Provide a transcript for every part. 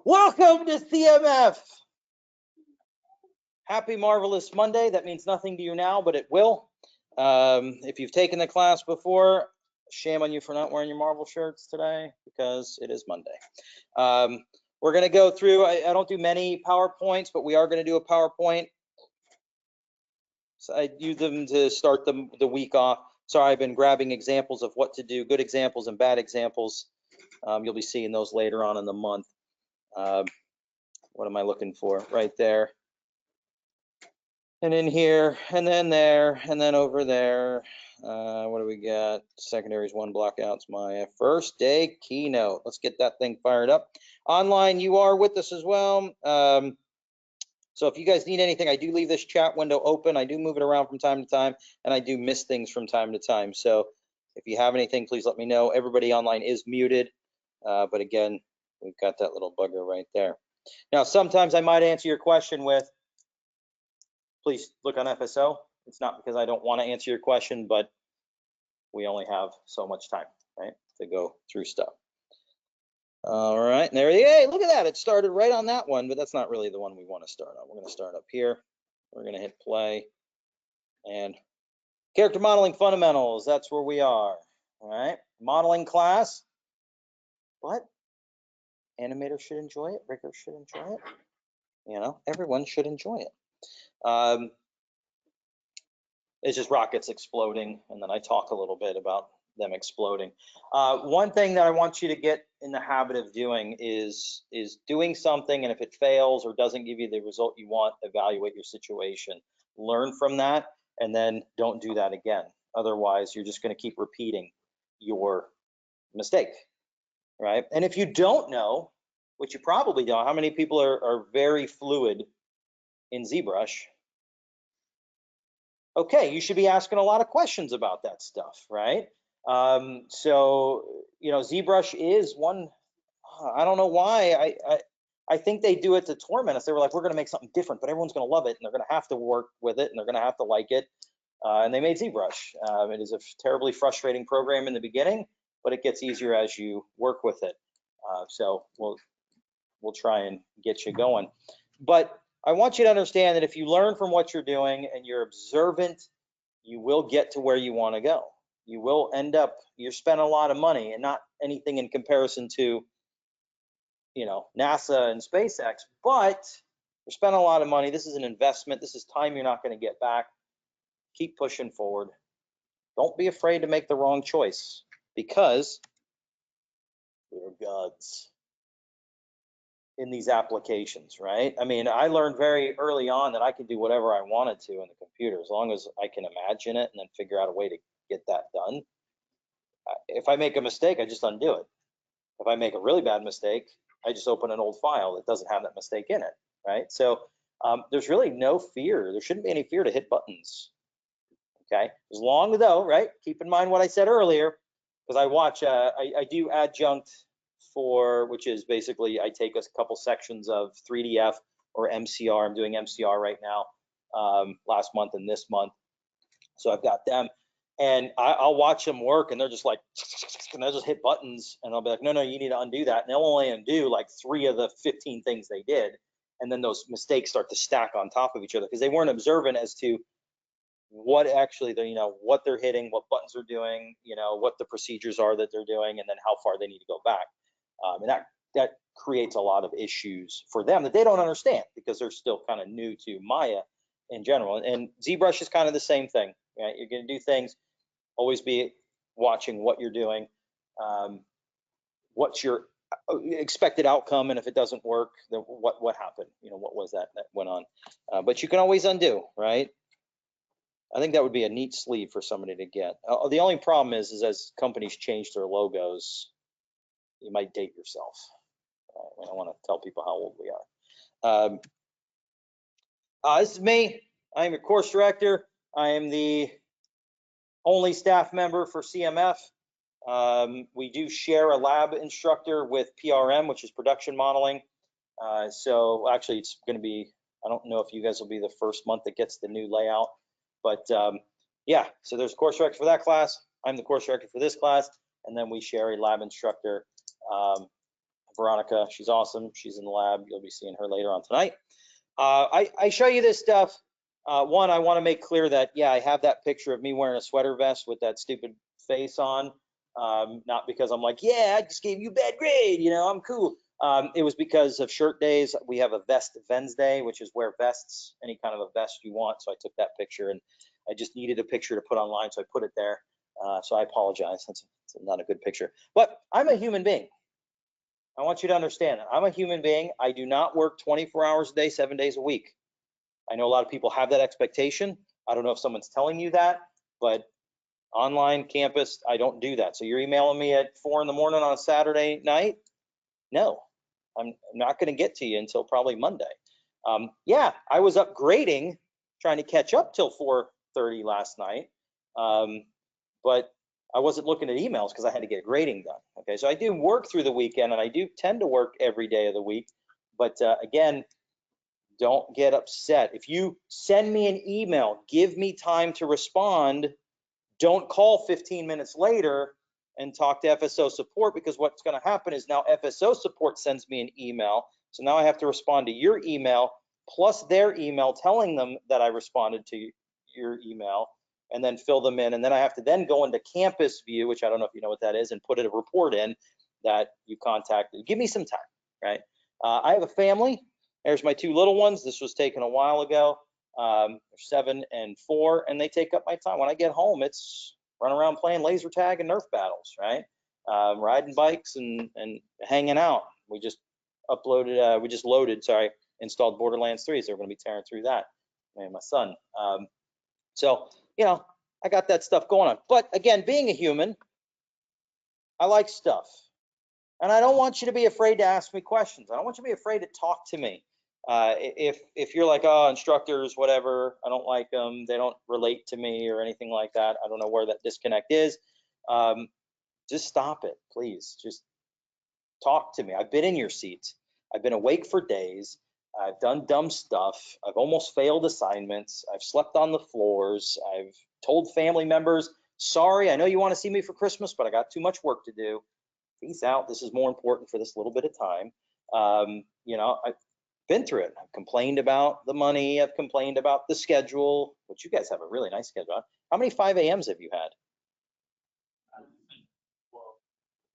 Welcome to CMF. Happy Marvelous Monday. That means nothing to you now, but it will. If you've taken the class before, shame on you for not wearing your Marvel shirts today because it is Monday. We're going to go through, I don't do many PowerPoints, but we are going to do a PowerPoint. So I use them to start the week off. Sorry, I've been grabbing examples of what to do, good examples and bad examples. You'll be seeing those later on in the month. What am I looking for? Right there. And in here, and then there, and then over there. What do we got? Secondaries, one blockouts, my first day keynote. Let's get that thing fired up. Online, you are with us as well. So if you guys need anything, I do leave this chat window open. I do move it around from time to time, and I do miss things from time to time. So if you have anything, please let me know. Everybody online is muted, but again, we've got that little bugger right there. Now, sometimes I might answer your question with, please look on FSO. It's not because I don't want to answer your question, but we only have so much time, right, to go through stuff. All right, and there you go. Hey, look at that. It started right on that one, but that's not really the one we want to start on. We're going to start up here. We're going to hit play. And character modeling fundamentals, that's where we are. All right, modeling class. But animators should enjoy it. Riggers should enjoy it. You know, everyone should enjoy it. It's just rockets exploding, and then I talk a little bit about them exploding. One thing that I want you to get in the habit of doing is doing something, and if it fails or doesn't give you the result you want, evaluate your situation. Learn from that, and then don't do that again. Otherwise, you're just going to keep repeating your mistake, right? And if you don't know, which you probably don't, how many people are very fluid in ZBrush? Okay, you should be asking a lot of questions about that stuff, right? So, you know, ZBrush is one, I don't know why, I think they do it to torment us. They were like, we're gonna make something different, but everyone's gonna love it, and they're gonna have to work with it, and they're gonna have to like it, and they made ZBrush. It is a terribly frustrating program in the beginning, but it gets easier as you work with it. So we'll try and get you going. But I want you to understand that if you learn from what you're doing and you're observant, you will get to where you want to go. You will end up, you're spending a lot of money, and not anything in comparison to, you know, NASA and SpaceX, but you're spending a lot of money. This is an investment. This is time you're not going to get back. Keep pushing forward. Don't be afraid to make the wrong choice, because we're gods in these applications, right? I mean, I learned very early on that I could do whatever I wanted to in the computer, as long as I can imagine it and then figure out a way to get that done. If I make a mistake, I just undo it. If I make a really bad mistake, I just open an old file that doesn't have that mistake in it, right? So there's really no fear. There shouldn't be any fear to hit buttons, okay? As long as, though, right? Keep in mind what I said earlier, because I watch, I do adjunct for, which is basically I take a couple sections of 3DF or MCR. I'm doing MCR right now, last month and this month. So I've got them, and I'll watch them work, and they're just like, and they'll just hit buttons, and I'll be like, no, you need to undo that. And they'll only undo like 3 of the 15 things they did. And then those mistakes start to stack on top of each other because they weren't observant as to what actually they're, you know, what they're hitting, what buttons they're doing, you know, what the procedures are that they're doing, and then how far they need to go back. And that creates a lot of issues for them that they don't understand because they're still kind of new to Maya in general. And ZBrush is kind of the same thing, right? You're going to do things, always be watching what you're doing, what's your expected outcome, and if it doesn't work, then what happened? You know, what was that went on? But you can always undo, right? I think that would be a neat sleeve for somebody to get. The only problem is as companies change their logos, you might date yourself. I don't want to tell people how old we are. This is me. I am your course director. I am the only staff member for CMF. We do share a lab instructor with PRM, which is production modeling. So actually, it's going to be, I don't know if you guys will be the first month that gets the new layout, but yeah, so there's a course director for that class. I'm the course director for this class, and then we share a lab instructor. Veronica, she's awesome. She's in the lab. You'll be seeing her later on tonight. I show you this stuff. One, I want to make clear that, yeah, I have that picture of me wearing a sweater vest with that stupid face on. Not because I'm like, yeah, I just gave you a bad grade, you know, I'm cool. It was because of shirt days. We have a vest Wednesday, which is wear vests, any kind of a vest you want. So I took that picture, and I just needed a picture to put online, so I put it there. So I apologize. That's not a good picture. But I'm a human being. I want you to understand that I'm a human being. I do not work 24 hours a day, 7 days a week. I know a lot of people have that expectation. I don't know if someone's telling you that, but online campus, I don't do that. So you're emailing me at 4 in the morning on a Saturday night? No, I'm not going to get to you until probably Monday. Yeah, I was up grading, trying to catch up till 4:30 last night, but I wasn't looking at emails because I had to get grading done. Okay, so I do work through the weekend, and I do tend to work every day of the week. But again, don't get upset. If you send me an email, give me time to respond. Don't call 15 minutes later and talk to FSO support, because what's going to happen is now FSO support sends me an email. So now I have to respond to your email plus their email telling them that I responded to your email, and then fill them in. And then I have to then go into Campus View, which I don't know if you know what that is, and put a report in that you contacted. Give me some time, right? I have a family. There's my two little ones. This was taken a while ago. 7 and 4, and they take up my time. When I get home, it's run around playing laser tag and Nerf battles, right? Riding bikes and hanging out. We just installed Borderlands 3, so we're going to be tearing through that, me and my son. So, you know, I got that stuff going on. But again, being a human, I like stuff. And I don't want you to be afraid to ask me questions. I don't want you to be afraid to talk to me. If you're like, oh, instructors, whatever, I don't like them, they don't relate to me or anything like that, I don't know where that disconnect is, just stop it, please. Just talk to me. I've been in your seats. I've been awake for days. I've done dumb stuff. I've almost failed assignments. I've slept on the floors. I've told family members, sorry, I know you want to see me for Christmas, but I got too much work to do. Peace out. This is more important for this little bit of time. You know, I've been through it. I've complained about the money. I've complained about the schedule, which you guys have a really nice schedule. How many 5 a.m.s have you had? Well,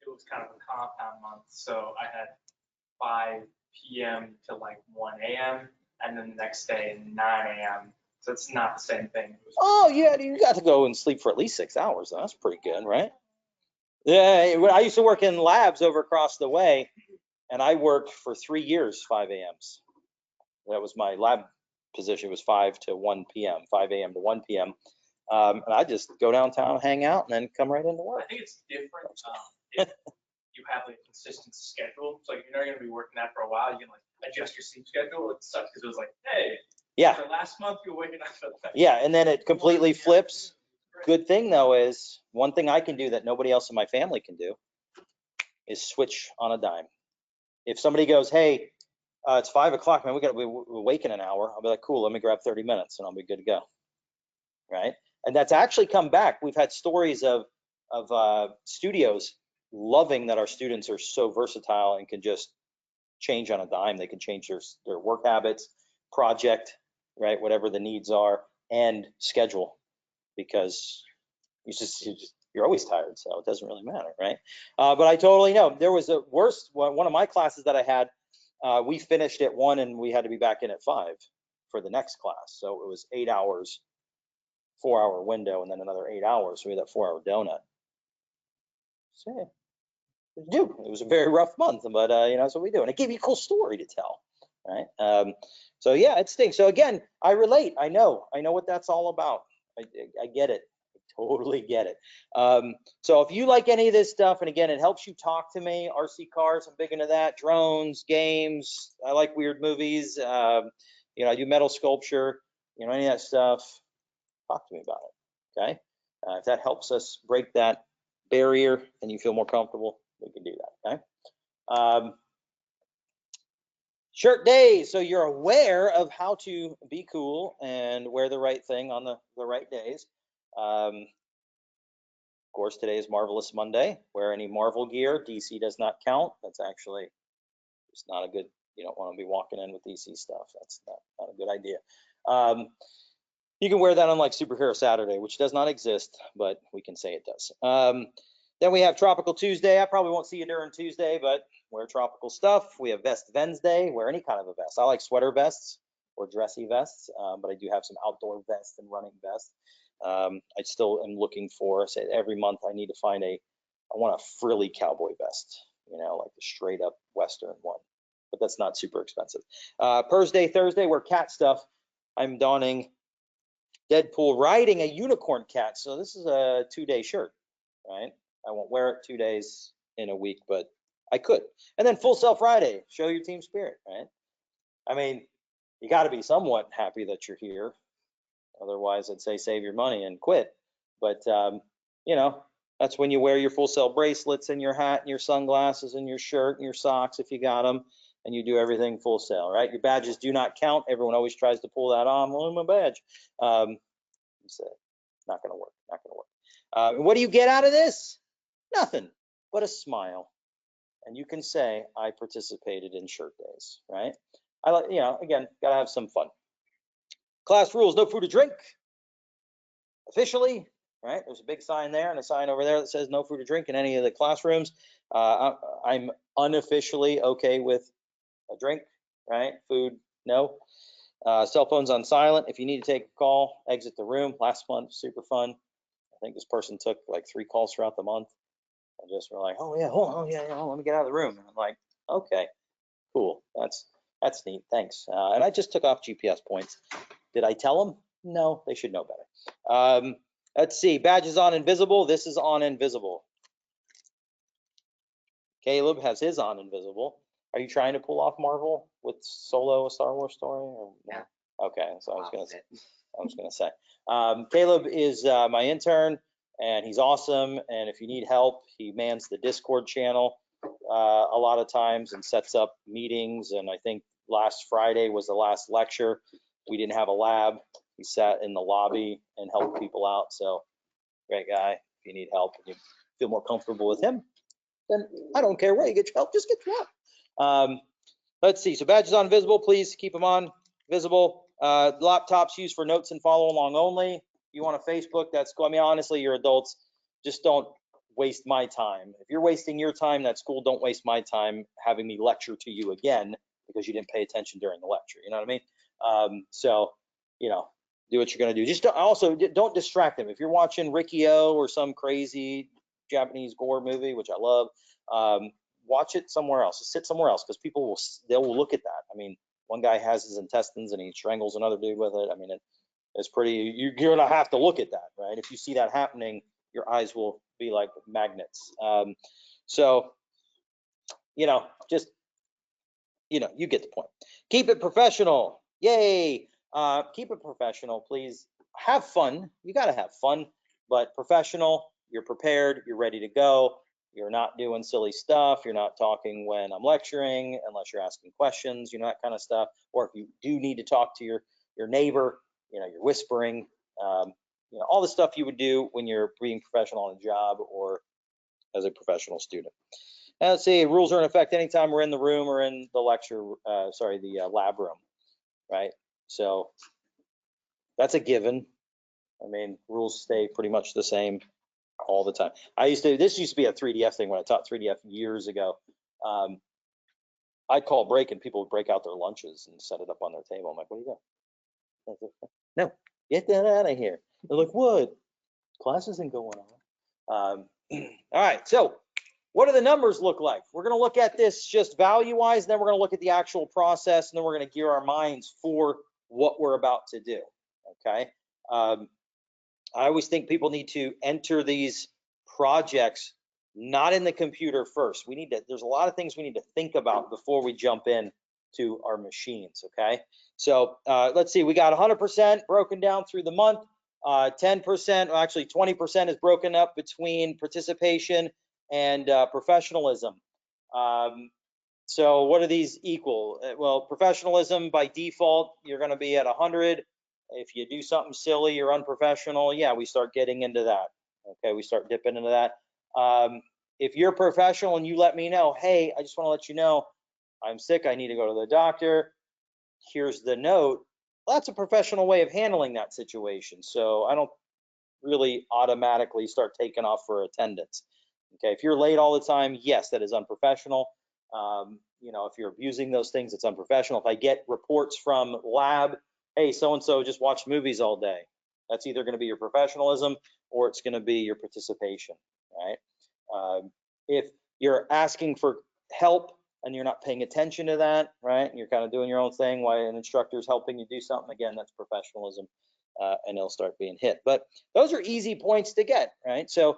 it was kind of a compound month, so I had 5 p.m. to like 1 a.m. and then the next day 9 a.m. So it's not the same thing. Oh, yeah, you got to go and sleep for at least 6 hours. That's pretty good, right? Yeah, I used to work in labs over across the way, and I worked for 3 years, 5 a.m.s. That was my lab position. It was 5 to 1 p.m., 5 a.m. to 1 p.m. And I just go downtown, hang out, and then come right into work. I think it's different if you have like a consistent schedule. So like, you're not going to be working that for a while. You can like adjust your sleep schedule. It sucks because it was like, hey, yeah, for last month you were waking up for that. Yeah, and then it completely flips. Good thing though is one thing I can do that nobody else in my family can do is switch on a dime. If somebody goes, hey, it's 5 o'clock, man, we're awake in an hour. I'll be like, cool, let me grab 30 minutes and I'll be good to go. Right? And that's actually come back. We've had stories of studios loving that our students are so versatile and can just change on a dime. They can change their work habits, project, right, whatever the needs are, and schedule, because you're always tired, so it doesn't really matter, right? But I totally know. There was a worst one of my classes that I had. We finished at 1 and we had to be back in at 5 for the next class. So it was 8 hours, 4-hour window, and then another 8 hours. So we had that 4-hour donut. So yeah, it was a very rough month, but you know, that's what we do. And it gave you a cool story to tell, right? So yeah, it stinks. So again, I relate. I know what that's all about. I get it. I totally get it. So if you like any of this stuff, and again, it helps you talk to me, RC cars, I'm big into that, drones, games, I like weird movies, you know, I do metal sculpture, you know, any of that stuff, talk to me about it, okay? If that helps us break that barrier and you feel more comfortable, we can do that, okay? Shirt days, so you're aware of how to be cool and wear the right thing on the right days. Of course, today is Marvelous Monday. Wear any Marvel gear. DC does not count. That's actually It's not a good, you don't want to be walking in with EC stuff. That's not a good idea. You can wear that on like Superhero Saturday, which does not exist, but we can say it does. Then we have Tropical Tuesday. I probably won't see you during Tuesday, but wear tropical stuff. We have Vest Wednesday. Wear any kind of a vest. I like sweater vests or dressy vests, but I do have some outdoor vests and running vests. I still am looking for, say every month I need to find I want a frilly cowboy vest, you know, like the straight up Western one, but that's not super expensive. Thursday, wear cat stuff. I'm donning Deadpool riding a unicorn cat. So this is a 2-day shirt, right? I won't wear it 2 days in a week, but I could. And then Full Sail Friday, show your team spirit, right? I mean, you got to be somewhat happy that you're here. Otherwise, I'd say save your money and quit. But, you know, that's when you wear your Full Sail bracelets and your hat and your sunglasses and your shirt and your socks if you got them, and you do everything Full Sail, right? Your badges do not count. Everyone always tries to pull that on. Well, my badge. So not going to work. Not going to work. What do you get out of this? Nothing but a smile. And you can say, I participated in shirt days, right? I like, you know, again, got to have some fun. Class rules, no food or drink. Officially, right? There's a big sign there and a sign over there that says no food or drink in any of the classrooms. I'm unofficially okay with a drink, right? Food, no. Cell phones on silent. If you need to take a call, exit the room. Last month, super fun. I think this person took like 3 calls throughout the month. And just were like, oh yeah, let me get out of the room. And I'm like, okay, cool. That's neat. Thanks. And I just took off GPS points. Did I tell them? No, they should know better. Let's see. Badges on invisible. This is on invisible. Caleb has his on invisible. Are you trying to pull off Marvel with Solo, a Star Wars story? Or no? Yeah. Okay, so I was gonna say. Caleb is my intern, and he's awesome. And if you need help, he mans the Discord channel a lot of times and sets up meetings. And I think last Friday was the last lecture. We didn't have a lab. He sat in the lobby and helped people out. So great guy. If you need help and you feel more comfortable with him, then I don't care where you get your help, just get your help. Let's see, so badges on visible, please keep them on visible. Laptops used for notes and follow along only. You want a Facebook, that's cool. I mean, honestly, you're adults, just don't waste my time. If you're wasting your time, that's cool. Don't waste my time having me lecture to you again because you didn't pay attention during the lecture, you know what I mean? So, you know, do what you're gonna do. Just don't distract them. If you're watching Ricky-O or some crazy Japanese gore movie, which I love, watch it somewhere else. Just sit somewhere else because they'll look at that. I mean, one guy has his intestines and he strangles another dude with it. I mean, it's pretty. You're gonna have to look at that, right? If you see that happening, your eyes will be like magnets. So, you know, just you get the point. Keep it professional. Yay! Keep it professional, please. Have fun. You got to have fun, but professional. You're prepared. You're ready to go. You're not doing silly stuff. You're not talking when I'm lecturing unless you're asking questions, that kind of stuff. Or if you do need to talk to your neighbor, you're whispering, all the stuff you would do when you're being professional on a job or as a professional student. Now, let's see, rules are in effect anytime we're in the room or in the the lab room, right? So that's a given. I mean, rules stay pretty much the same all the time. This used to be a 3DF thing when I taught 3DF years ago. I'd call break and people would break out their lunches and set it up on their table. I'm like, where do you go? No, get that out of here. They're like, what? Class isn't going on. All right, so what do the numbers look like? We're going to look at this just value-wise, then we're going to look at the actual process, and then we're going to gear our minds for what we're about to do, okay? I always think people need to enter these projects not in the computer first. There's a lot of things we need to think about before we jump in to our machines, okay? So let's see, we got 100% broken down through the month. 10%, actually 20% is broken up between participation and professionalism. So what do these equal? Well, professionalism by default, you're going to be at 100. If you do something silly, you're unprofessional. Yeah, we start getting into that. Okay, we start dipping into that. If you're professional and you let me know, hey, I just want to let you know, I'm sick, I need to go to the doctor. Here's the note. Well, that's a professional way of handling that situation. So I don't really automatically start taking off for attendance. Okay, if you're late all the time, yes, that is unprofessional. You know, if you're abusing those things, it's unprofessional. If I get reports from lab, hey, so-and-so just watched movies all day, that's either going to be your professionalism or it's going to be your participation, right? If you're asking for help and you're not paying attention to that, right, and you're kind of doing your own thing while an instructor is helping you do something, again, that's professionalism, and it'll start being hit. But those are easy points to get, right? So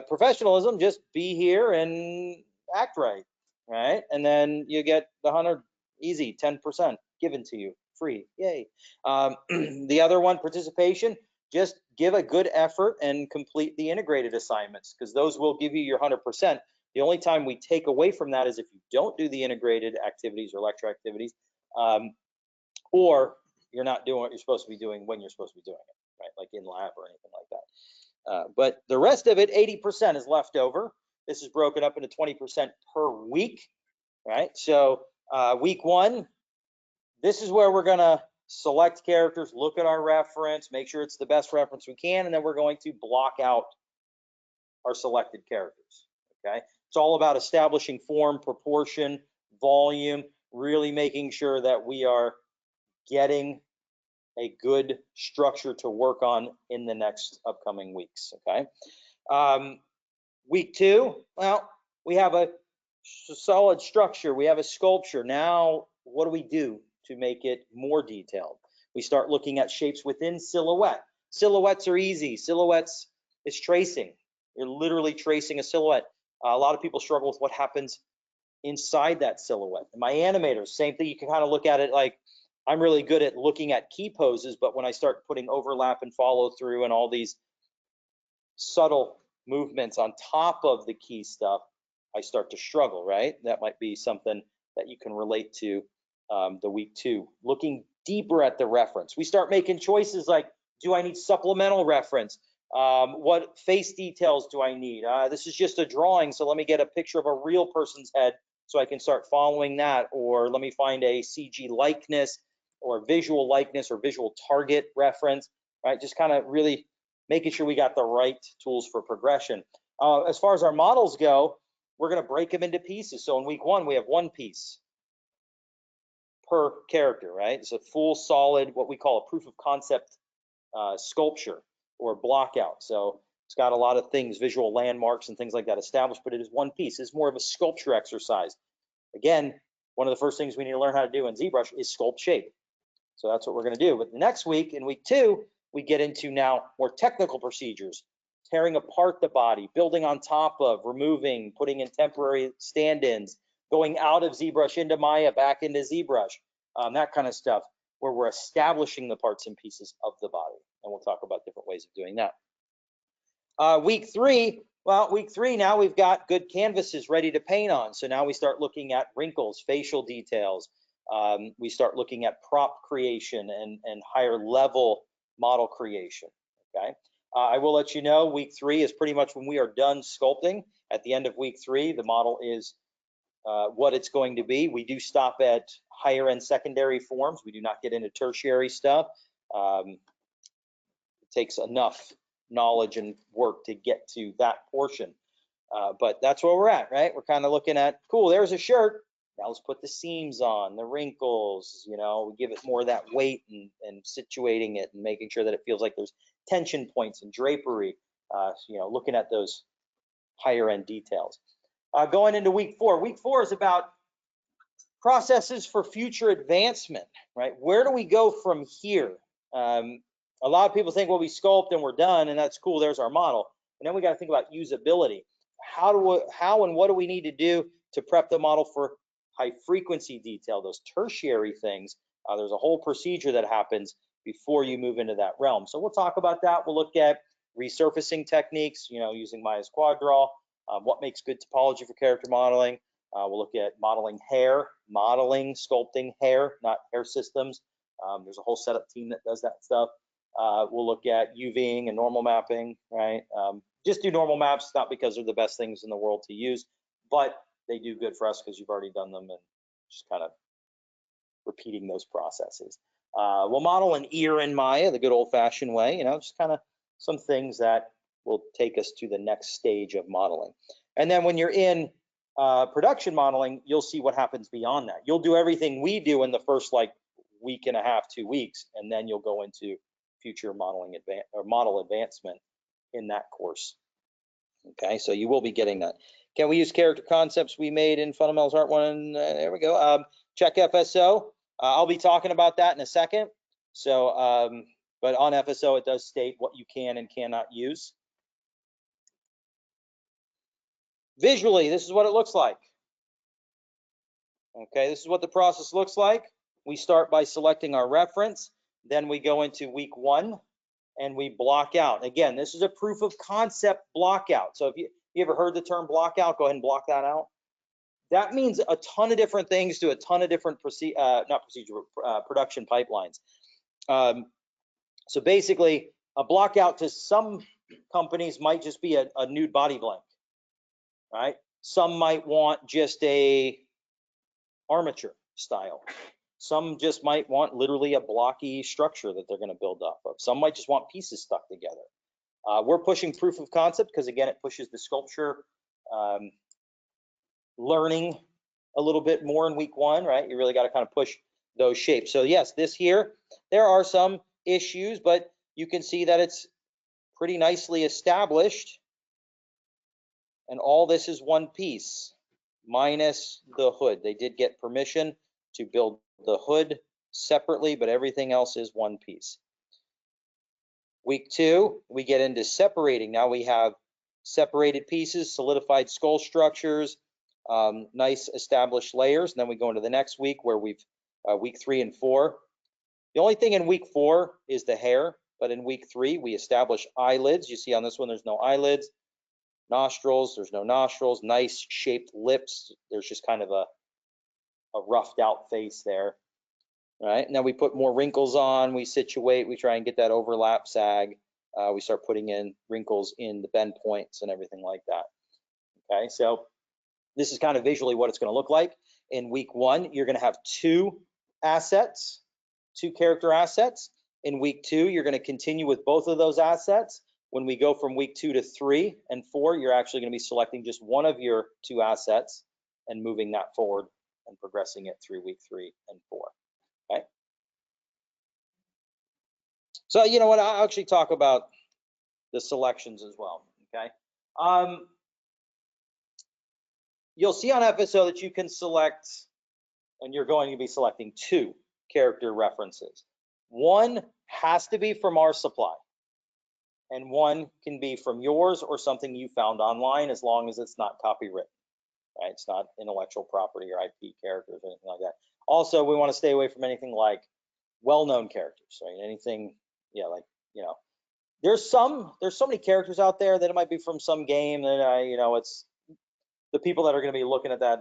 professionalism, just be here and act right, right? And then you get the 100 easy, 10% given to you free, yay. The other one, participation, just give a good effort and complete the integrated assignments, because those will give you your 100%. The only time we take away from that is if you don't do the integrated activities or lecture activities, or you're not doing what you're supposed to be doing when you're supposed to be doing it, right? Like in lab or anything like that. But the rest of it, 80% is left over. This is broken up into 20% per week, right? So week 1, this is where we're gonna select characters, look at our reference, make sure it's the best reference we can, and then we're going to block out our selected characters, okay? It's all about establishing form, proportion, volume, really making sure that we are getting a good structure to work on in the next upcoming weeks, okay? Week 2, well, we have a solid structure, we have a sculpture. Now, what do we do to make it more detailed? We start looking at shapes within silhouette. Silhouettes are easy. Silhouettes is tracing. You're literally tracing a silhouette. A lot of people struggle with what happens inside that silhouette. And my animators, same thing. You can kind of look at it like, I'm really good at looking at key poses, but when I start putting overlap and follow through and all these subtle movements on top of the key stuff, I start to struggle, right? That might be something that you can relate to the week 2. Looking deeper at the reference. We start making choices like, do I need supplemental reference? What face details do I need? This is just a drawing, so let me get a picture of a real person's head so I can start following that, or let me find a CG likeness or visual likeness or visual target reference, right? Just kind of really making sure we got the right tools for progression. As far as our models go, we're going to break them into pieces. So in week 1, we have 1 piece per character, right? It's a full solid, what we call a proof of concept sculpture or block out. So it's got a lot of things, visual landmarks and things like that established, but it is 1 piece. It's more of a sculpture exercise. Again, one of the first things we need to learn how to do in ZBrush is sculpt shape. So that's what we're going to do. But the next week, in week 2, we get into now more technical procedures, tearing apart the body, building on top of, removing, putting in temporary stand-ins, going out of ZBrush into Maya, back into ZBrush, that kind of stuff, where we're establishing the parts and pieces of the body. And we'll talk about different ways of doing that. Week 3, well, week 3, now we've got good canvases ready to paint on. So now we start looking at wrinkles, facial details. We start looking at prop creation and higher level model creation, okay? I will let you know, week 3 is pretty much when we are done sculpting. At the end of week 3, the model is what it's going to be. We do stop at higher end secondary forms. We do not get into tertiary stuff. It takes enough knowledge and work to get to that portion. But that's where we're at, right? We're kind of looking at, cool, there's a shirt. Now let's put the seams on, the wrinkles, you know, we give it more of that weight and situating it and making sure that it feels like there's tension points and drapery, you know, looking at those higher end details. Going into week 4. Week 4 is about processes for future advancement, right? Where do we go from here? A lot of people think, well, we sculpt and we're done, and that's cool, there's our model. And then we got to think about usability. How and what do we need to do to prep the model for high frequency detail, those tertiary things? There's a whole procedure that happens before you move into that realm. So we'll talk about that. We'll look at resurfacing techniques, you know, using Maya's quad draw, what makes good topology for character modeling. We'll look at modeling hair, sculpting hair, not hair systems. There's a whole setup team that does that stuff. We'll look at UVing and normal mapping, right? Just do normal maps, not because they're the best things in the world to use, but they do good for us because you've already done them and just kind of repeating those processes. We'll model an ear in Maya the good old-fashioned way, just kind of some things that will take us to the next stage of modeling. And then when you're in production modeling, you'll see what happens beyond that. You'll do everything we do in the first like week and a half, 2 weeks, and then you'll go into future modeling model advancement in that course. Okay, so you will be getting that. Can we use character concepts we made in Fundamentals Art 1? There we go. Check FSO. I'll be talking about that in a second. So, but on FSO, it does state what you can and cannot use. Visually, this is what it looks like. Okay, this is what the process looks like. We start by selecting our reference. Then we go into week 1 and we block out. Again, this is a proof of concept block out. So if you ever heard the term block out, go ahead and block that out. That means a ton of different things to a ton of different production pipelines. So basically, a block out to some companies might just be a nude body blank, right? Some might want just a armature style. Some just might want literally a blocky structure that they're going to build off of. Some might just want pieces stuck together. We're pushing proof of concept because, again, it pushes the sculpture learning a little bit more in week 1, right? You really got to kind of push those shapes. So yes, this here, there are some issues, but you can see that it's pretty nicely established. And all this is one piece minus the hood. They did get permission to build the hood separately, but everything else is one piece. Week 2, we get into separating. Now we have separated pieces, solidified skull structures, nice established layers. And then we go into the next week where we've week 3 and 4. The only thing in week 4 is the hair, but in week 3 we establish eyelids. You see on this one there's no eyelids. Nostrils, there's no nostrils. Nice shaped lips. There's just kind of a roughed out face there. All right, now we put more wrinkles on, we situate, we try and get that overlap sag. We start putting in wrinkles in the bend points and everything like that. Okay, so this is kind of visually what it's going to look like. In week 1, you're going to have 2 assets, 2 character assets. In week 2, you're going to continue with both of those assets. When we go from week 2 to 3 and 4, you're actually going to be selecting just one of your 2 assets and moving that forward and progressing it through week 3 and 4. Okay. So you know what? I'll actually talk about the selections as well. Okay. You'll see on FSO that you can select, and you're going to be selecting 2 character references. One has to be from our supply, and one can be from yours or something you found online, as long as it's not copywritten. Right? It's not intellectual property or IP characters or anything like that. Also, we want to stay away from anything like well-known characters, right? Anything, yeah, like, there's so many characters out there that it might be from some game that it's the people that are going to be looking at that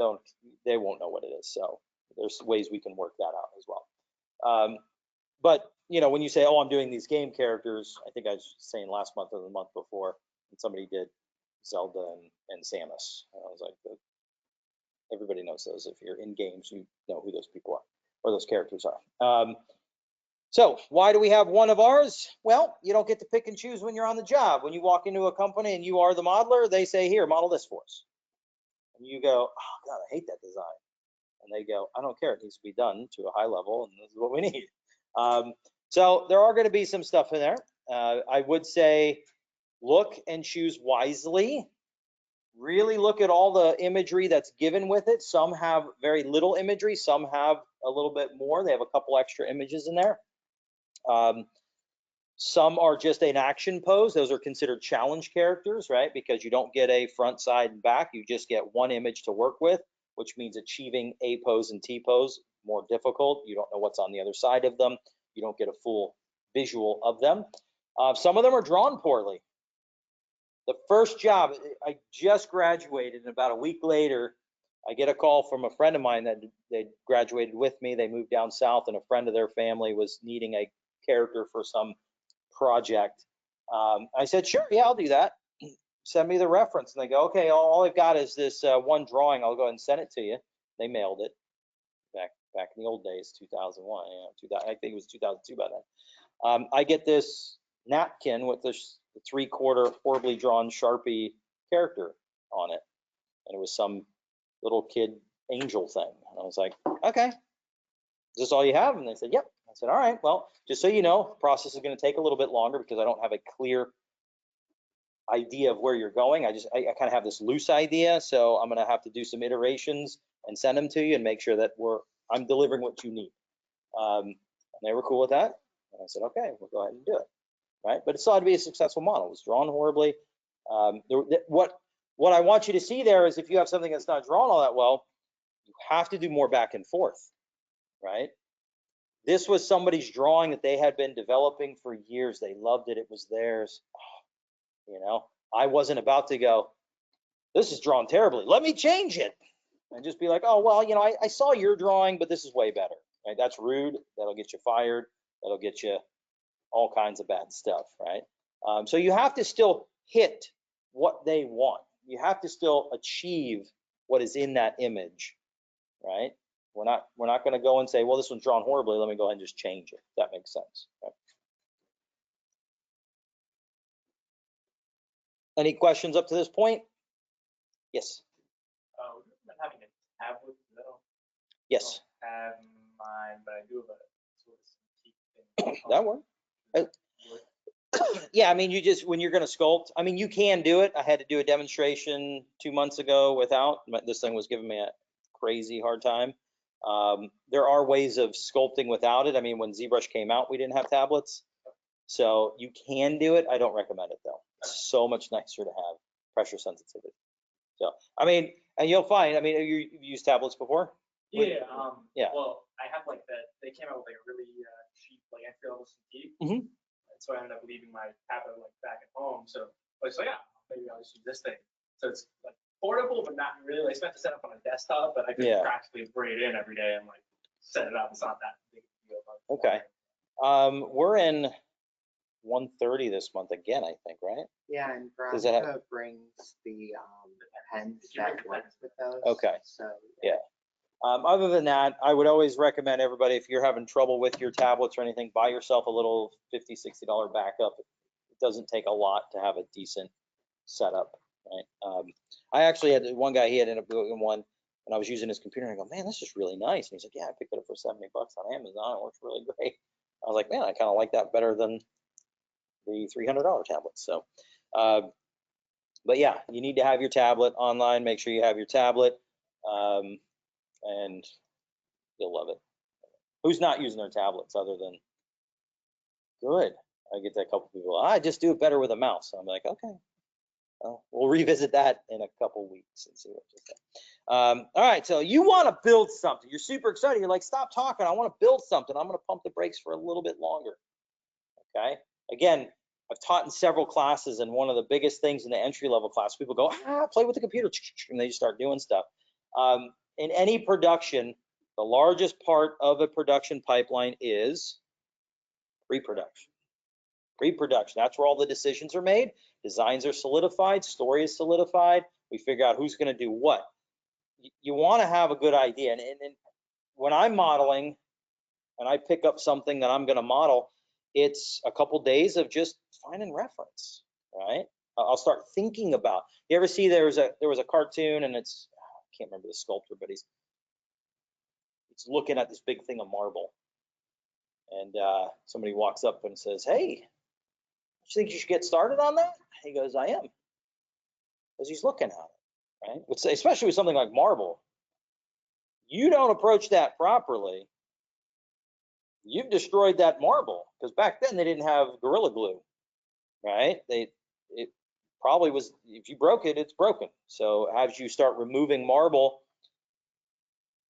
they won't know what it is. So there's ways we can work that out as well. But when you say, oh, I'm doing these game characters, I think I was saying last month or the month before, and somebody did Zelda and Samus. I was like, everybody knows those. If you're in games, you know who those people are, or those characters are. So why do we have one of ours? Well, you don't get to pick and choose when you're on the job. When you walk into a company and you are the modeler, they say, here, model this for us. And you go, oh, God, I hate that design. And they go, I don't care. It needs to be done to a high level, and this is what we need. So there are going to be some stuff in there. I would say look and choose wisely. Really look at all the imagery that's given with it. Some have very little imagery. Some have a little bit more. They have a couple extra images in there. Some are just an action pose. Those are considered challenge characters, right? Because you don't get a front, side, and back. You just get one image to work with, which means achieving A pose and T pose more difficult. You don't know what's on the other side of them. You don't get a full visual of them. Some of them are drawn poorly. The first job, I just graduated, and about a week later, I get a call from a friend of mine that they graduated with me. They moved down south, and a friend of their family was needing a character for some project. I said, sure, yeah, I'll do that. Send me the reference. And they go, okay, all I've got is this one drawing. I'll go ahead and send it to you. They mailed it. back in the old days, 2001, you know, 2000, I think it was 2002 by then. I get this napkin with this 3/4 horribly drawn Sharpie character on it. And it was some little kid angel thing. And I was like, okay, is this all you have? And they said, yep. I said, all right, well, just so you know, the process is going to take a little bit longer because I don't have a clear idea of where you're going. I kind of have this loose idea. So I'm going to have to do some iterations and send them to you and make sure that I'm delivering what you need. And they were cool with that. And I said, okay, we'll go ahead and do it. Right. But it still had to be a successful model. It was drawn horribly. What I want you to see there is if you have something that's not drawn all that well, you have to do more back and forth, right? This was somebody's drawing that they had been developing for years. They loved it. It was theirs. You know, I wasn't about to go, this is drawn terribly. Let me change it. And just be like, oh, well, you know, I saw your drawing, but this is way better. Right? That's rude. That'll get you fired. That'll get you all kinds of bad stuff, right? So you have to still hit what they want. You have to still achieve what is in that image, right? We're not going to go and say, well, this one's drawn horribly. Let me go ahead and just change it. If that makes sense. Right? Any questions up to this point? Yes. We've been having a tablet though. Yes. I don't have mine, but I do have a sort of some That works. Yeah, I mean, when you're going to sculpt, I mean, you can do it. I had to do a demonstration 2 months ago without. This thing was giving me a crazy hard time. There are ways of sculpting without it. I mean, when ZBrush came out, we didn't have tablets. So you can do it. I don't recommend it though. It's so much nicer to have pressure sensitivity. So, I mean, and you'll find, I mean, you've used tablets before? Yeah. Yeah. Well, I have like that. They came out with like a really cheap like entry-level CD. Mhm. So I ended up leaving my tablet like back at home. So I was like, yeah, maybe I'll just use this thing. So it's like portable, but not really. I spent to set up on a desktop, but I could practically bring it in every day and like set it up. It's not that big a deal. Okay. We're in 130 this month again, I think, right? Yeah, and Does that Veronica brings the pens that works with those. Okay. So Yeah. Other than that, I would always recommend everybody, if you're having trouble with your tablets or anything, buy yourself a little $50, $60 backup. It doesn't take a lot to have a decent setup, right? I actually had one guy, he had ended up doing one, and I was using his computer, and I go, man, this is really nice. And he's like, yeah, I picked it up for 70 bucks on Amazon. It works really great. I was like, man, I kind of like that better than the $300 tablet. So, but yeah, you need to have your tablet online. Make sure you have your tablet. And you'll love it. Who's not using their tablets other than good? I get that couple people, I just do it better with a mouse. So I'm like, okay, well, we'll revisit that in a couple weeks and see what you think. All right, so you want to build something. You're super excited. You're like, stop talking. I want to build something. I'm going to pump the brakes for a little bit longer. Okay. Again, I've taught in several classes, and one of the biggest things in the entry-level class, people go, play with the computer, and they just start doing stuff. In any production, the largest part of a production pipeline is pre-production. Pre-production, that's where all the decisions are made. Designs are solidified, story is solidified. We figure out who's going to do what. You want to have a good idea. And when I'm modeling and I pick up something that I'm going to model, it's a couple days of just finding reference, right? I'll start thinking about. You ever see there was a cartoon, and it's, I can't remember the sculptor, but he's looking at this big thing of marble, and somebody walks up and says, hey, you think you should get started on that? He goes, I am, because he's looking at it, right? Especially with something like marble. You don't approach that properly, you've destroyed that marble, because back then they didn't have Gorilla Glue, right? It probably was, if you broke it, it's broken. So as you start removing marble,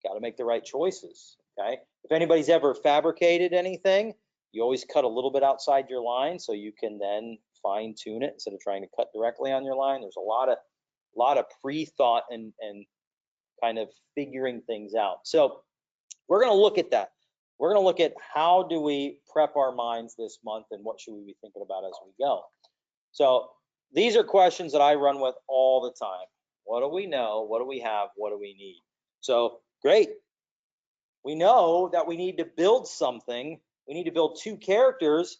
got to make the right choices, okay? If anybody's ever fabricated anything, you always cut a little bit outside your line so you can then fine tune it instead of trying to cut directly on your line. There's a lot of pre-thought and kind of figuring things out. So we're going to look at that. We're going to look at how do we prep our minds this month and what should we be thinking about as we go. So these are questions that I run with all the time. What do we know? What do we have? What do we need? So great. We know that we need to build something. We need to build 2 characters.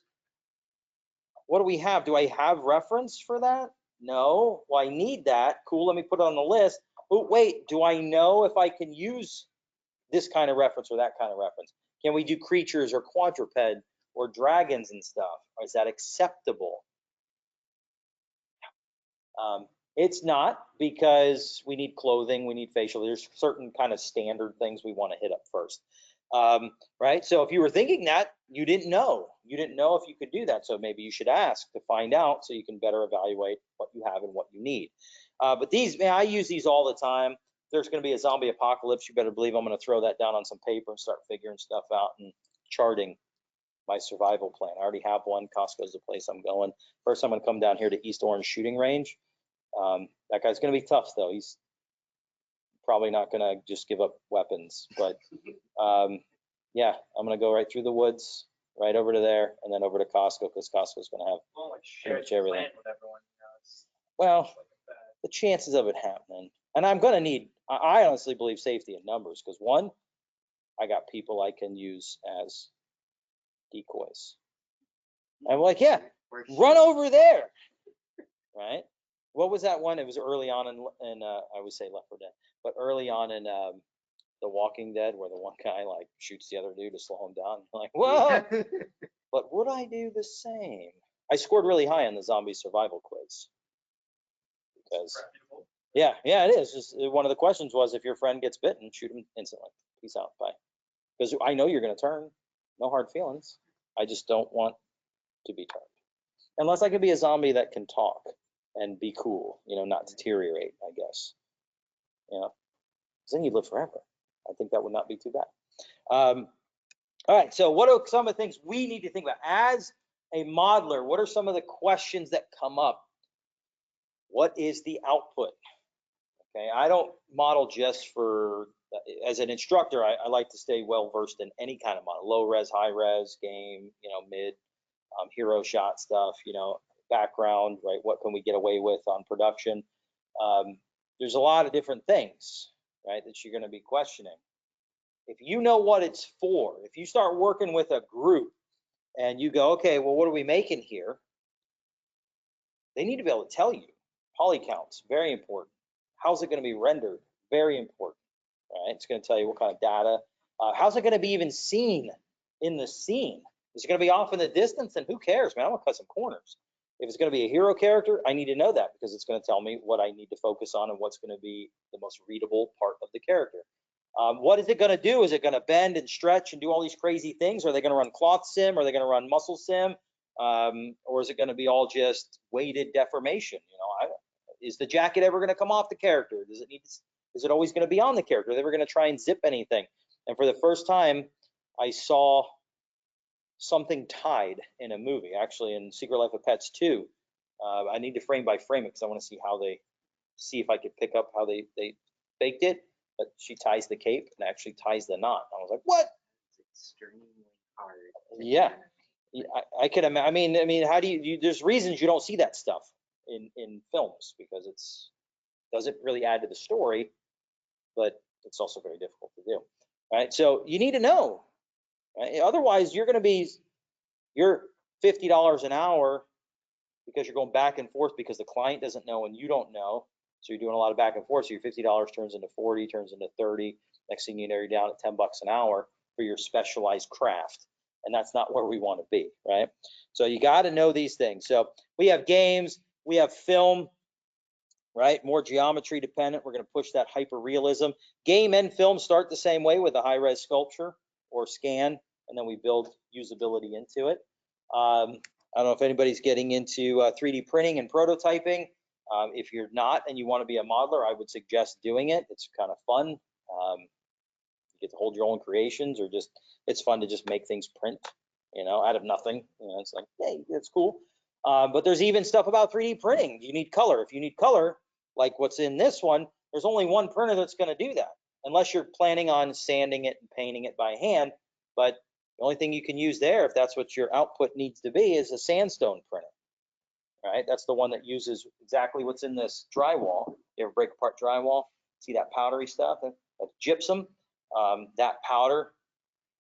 What do we have? Do I have reference for that? No. Well, I need that. Cool, let me put it on the list. Oh, wait, do I know if I can use this kind of reference or that kind of reference? Can we do creatures or quadruped or dragons and stuff? Or is that acceptable? It's not, because we need clothing, we need facial. There's certain kind of standard things we want to hit up first. Right? So if you were thinking that, you didn't know. You didn't know if you could do that. So maybe you should ask to find out so you can better evaluate what you have and what you need. But these, man, I use these all the time. There's going to be a zombie apocalypse. You better believe I'm going to throw that down on some paper and start figuring stuff out and charting my survival plan. I already have one. Costco's the place I'm going. First, I'm going to come down here to East Orange Shooting Range. That guy's going to be tough, though. He's probably not going to just give up weapons. But yeah, I'm going to go right through the woods, right over to there, and then over to Costco, because Costco's going to have pretty much everything. Well, the chances of it happening, and I'm going to need, I honestly believe safety in numbers, because one, I got people I can use as decoys. I'm like, yeah, run over there, right? What was that one? It was early on in I would say Left 4 Dead, but early on in The Walking Dead, where the one guy like shoots the other dude to slow him down. I'm like, whoa! But would I do the same? I scored really high on the zombie survival quiz. Because yeah, it is. Just one of the questions was, if your friend gets bitten, shoot him instantly. Peace out, bye. Because I know you're going to turn. No hard feelings. I just don't want to be turned. Unless I could be a zombie that can talk and be cool, not deteriorate, I guess. Then you live forever. I think that would not be too bad. All right, so what are some of the things we need to think about? As a modeler, what are some of the questions that come up? What is the output? Okay, I don't model just for, as an instructor, I like to stay well-versed in any kind of model, low res, high res, game, mid, hero shot stuff, background, right? What can we get away with on production? There's a lot of different things, right, that you're going to be questioning. If you know what it's for, if you start working with a group and you go, okay, well, what are we making here? They need to be able to tell you. Poly counts, very important. How's it going to be rendered? Very important, right? It's going to tell you what kind of data. How's it going to be even seen in the scene? Is it going to be off in the distance? And who cares, man? I'm going to cut some corners. If it's going to be a hero character, I need to know that, because it's going to tell me what I need to focus on and what's going to be the most readable part of the character. What is it going to do? Is it going to bend and stretch and do all these crazy things? Are they going to run cloth sim? Are they going to run muscle sim? Or is it going to be all just weighted deformation? Is the jacket ever going to come off the character? Is it always going to be on the character? Are they ever going to try and zip anything? And for the first time, I saw something tied in a movie, actually in Secret Life of Pets 2. I need to frame by frame it, because I want to see if I could pick up how they baked it. But she ties the cape and actually ties the knot. I was like, what? It's extremely hard. Yeah, I can imagine. I mean, how do you? There's reasons you don't see that stuff in films, because doesn't really add to the story, but it's also very difficult to do. Right? So you need to know. Right? Otherwise, you're $50 an hour because you're going back and forth, because the client doesn't know and you don't know. So you're doing a lot of back and forth. So your $50 turns into 40, turns into 30. Next thing you know, you're down at $10 an hour for your specialized craft. And that's not where we want to be, right? So you got to know these things. So we have games, we have film, right? More geometry dependent. We're going to push that hyper realism. Game and film start the same way with a high res sculpture or scan, and then we build usability into it. I don't know if anybody's getting into 3D printing and prototyping. If you're not and you want to be a modeler, I would suggest doing it. It's kind of fun. You get to hold your own creations, or just, it's fun to just make things print, out of nothing. It's like, hey, it's cool. But there's even stuff about 3D printing. You need color. If you need color, like what's in this one, there's only one printer that's going to do that, unless you're planning on sanding it and painting it by hand. But the only thing you can use there, if that's what your output needs to be, is a sandstone printer. Right? That's the one that uses exactly what's in this drywall. You ever break apart drywall? See that powdery stuff? That's gypsum. That powder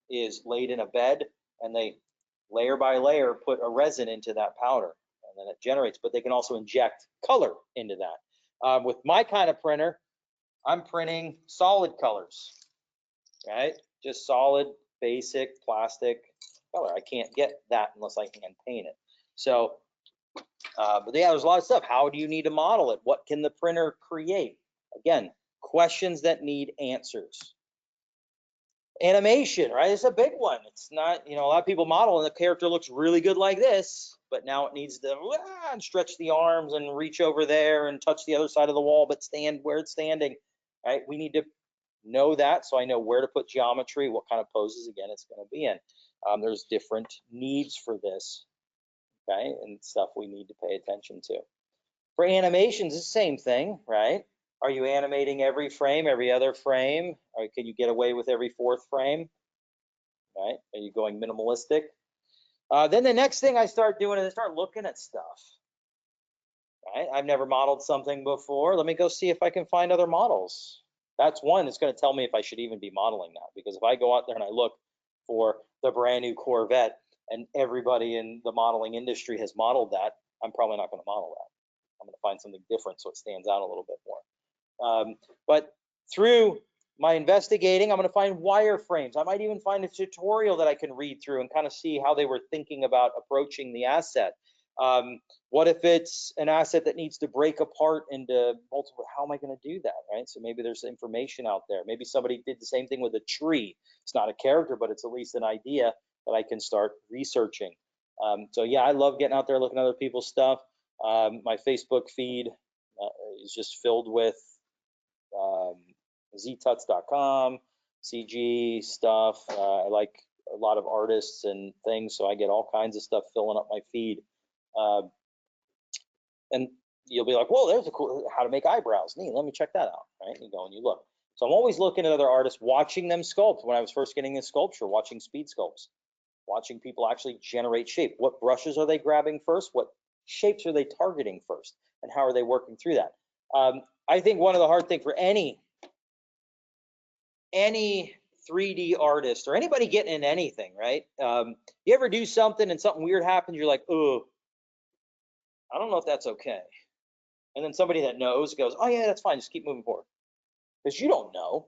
is laid in a bed, and they layer by layer put a resin into that powder, and then it generates. But they can also inject color into that. With my kind of printer, I'm printing solid colors, right? Just solid, basic plastic color. I can't get that unless I hand paint it. So, but yeah, there's a lot of stuff. How do you need to model it? What can the printer create? Again, questions that need answers. Animation, right? It's a big one. It's not, a lot of people model and the character looks really good like this, but now it needs to stretch the arms and reach over there and touch the other side of the wall, but stand where it's standing, right? We need to know that, so I know where to put geometry, what kind of poses, again, it's going to be in. There's different needs for this, okay, and stuff we need to pay attention to. For animations, it's the same thing, right? Are you animating every frame, every other frame? Or can you get away with every fourth frame, right? Are you going minimalistic? Then the next thing I start doing is I start looking at stuff, right? I've never modeled something before. Let me go see if I can find other models. That's one that's going to tell me if I should even be modeling that, because if I go out there and I look for the brand new Corvette and everybody in the modeling industry has modeled that, I'm probably not going to model that. I'm going to find something different so it stands out a little bit more. But through my investigating, I'm going to find wireframes. I might even find a tutorial that I can read through and kind of see how they were thinking about approaching the asset. What if it's an asset that needs to break apart into multiple? How am I going to do that, right? So maybe there's information out there. Maybe somebody did the same thing with a tree. It's not a character, but it's at least an idea that I can start researching. So yeah, I love getting out there looking at other people's stuff. My Facebook feed is just filled with ztuts.com, CG stuff. I like a lot of artists and things, so I get all kinds of stuff filling up my feed. And you'll be like, whoa, there's a cool, how to make eyebrows. Neat, let me check that out, right? You go and you look. So I'm always looking at other artists, watching them sculpt. When I was first getting into sculpture, watching speed sculpts, watching people actually generate shape. What brushes are they grabbing first? What shapes are they targeting first? And how are they working through that? I think one of the hard things for any 3D artist or anybody getting in anything, right? You ever do something and something weird happens, you're like, oh, I don't know if that's okay. And then somebody that knows goes, oh yeah, that's fine, just keep moving forward. Because you don't know.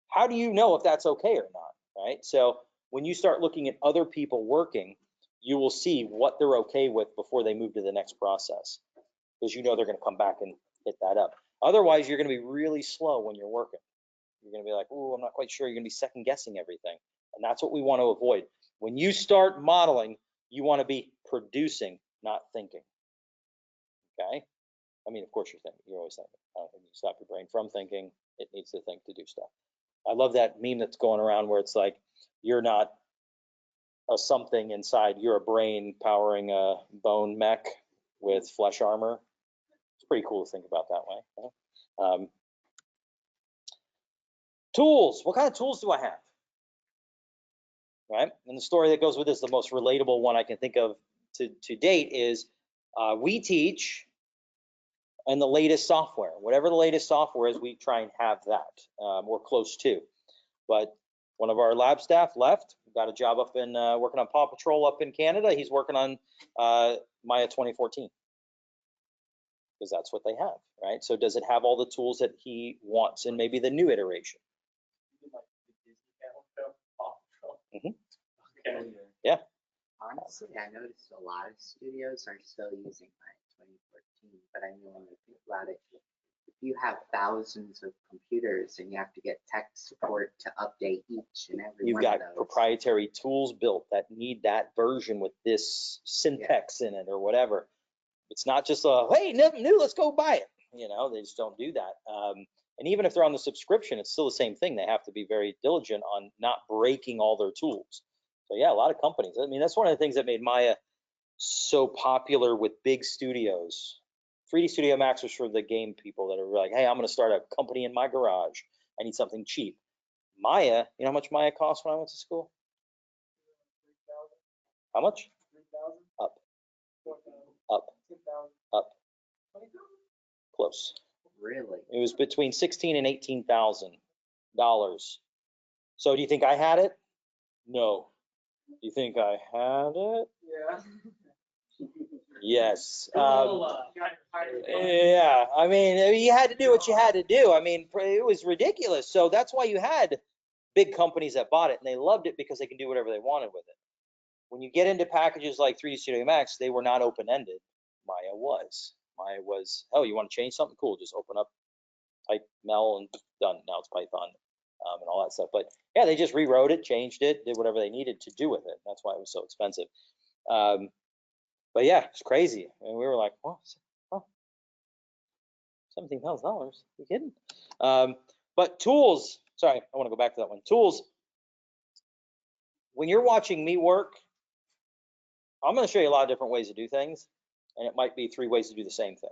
How do you know if that's okay or not, right? So when you start looking at other people working, you will see what they're okay with before they move to the next process. Because you know they're going to come back and hit that up. Otherwise, you're going to be really slow when you're working. You're going to be like, oh, I'm not quite sure. You're going to be second guessing everything. And that's what we want to avoid. When you start modeling, you want to be producing, not thinking. Okay? I mean, of course you're thinking. You're always thinking. I don't think you stop your brain from thinking. It needs to think to do stuff. I love that meme that's going around where it's like, you're not a something inside. You're a brain powering a bone mech with flesh armor. It's pretty cool to think about that way. Huh? Tools. What kind of tools do I have? Right? And the story that goes with this, the most relatable one I can think of to date is we teach and the latest software. Whatever the latest software is, we try and have that or close to. But one of our lab staff left, got a job up in working on Paw Patrol up in Canada. He's working on Maya 2014 because that's what they have, right? So does it have all the tools that he wants in maybe the new iteration? Mm-hmm. Okay. Yeah. Honestly, I noticed a lot of studios are still using my 2014, but I mean, when you think about it, if you have thousands of computers and you have to get tech support to update each and every You've one got of those. proprietary tools built that need that version with this syntax in it or whatever. It's not just a, hey, nothing new, let's go buy it. You know, they just don't do that. And even if they're on the subscription, it's still the same thing. They have to be very diligent on not breaking all their tools. So yeah, a lot of companies. I mean, that's one of the things that made Maya so popular with big studios. 3D Studio Max was for the game people that are like, hey, I'm going to start a company in my garage. I need something cheap. Maya, you know how much Maya cost when I went to school? How much? Up. Up. Up. Close. Really? It was between 16 and 18,000 So do you think I had it? No. Do you think I had it? Yeah. Yes. Yeah. Yeah, I mean, you had to do what you had to do. I mean, it was ridiculous. So that's why you had big companies that bought it, and they loved it because they can do whatever they wanted with it. When you get into packages like 3D Studio Max, they were not open-ended. Maya was. Maya was, oh, you want to change something? Cool, just open up, type mel, and done. Now it's Python and all that stuff. But yeah, they just rewrote it, changed it, did whatever they needed to do with it. That's why it was so expensive. But yeah, it's crazy. And we were like, well, $17,000. You kidding? But tools, sorry, I want to go back to that one. Tools, when you're watching me work, I'm going to show you a lot of different ways to do things, and it might be 3 ways to do the same thing.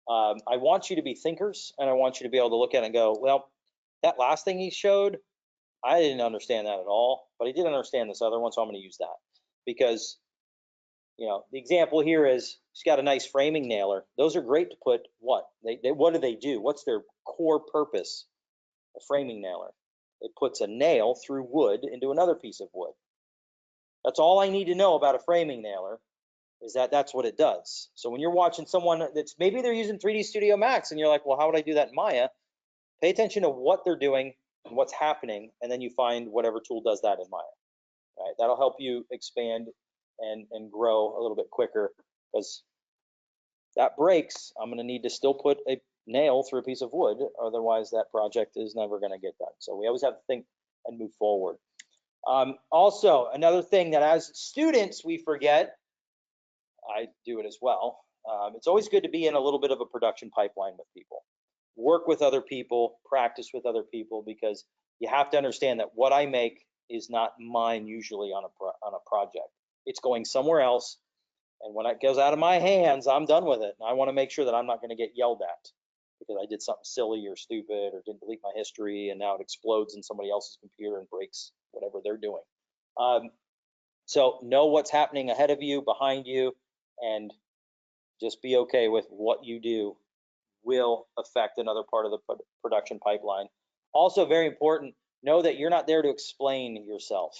I want you to be thinkers, and I want you to be able to look at it and go, well, that last thing he showed, I didn't understand that at all, but I did understand this other one, so I'm going to use that. Because, you know, the example here is she's got a nice framing nailer. Those are great to put what? What do they do? What's their core purpose? A framing nailer. It puts a nail through wood into another piece of wood. That's all I need to know about a framing nailer, is that that's what it does. So when you're watching someone that's, maybe they're using 3D Studio Max and you're like, well, how would I do that in Maya? Pay attention to what they're doing and what's happening, and then you find whatever tool does that in Maya. Right? That'll help you expand and grow a little bit quicker, because that breaks, I'm going to need to still put a nail through a piece of wood. Otherwise, that project is never going to get done. So we always have to think and move forward. Also, another thing that as students we forget, I do it as well. It's always good to be in a little bit of a production pipeline with people. Work with other people, practice with other people, because you have to understand that what I make is not mine usually on a project. It's going somewhere else, and when it goes out of my hands, I'm done with it. And I want to make sure that I'm not going to get yelled at because I did something silly or stupid or didn't delete my history, and now it explodes in somebody else's computer and breaks whatever they're doing. So know what's happening ahead of you, behind you, and just be okay with what you do will affect another part of the production pipeline. Also, very important, know that you're not there to explain yourself,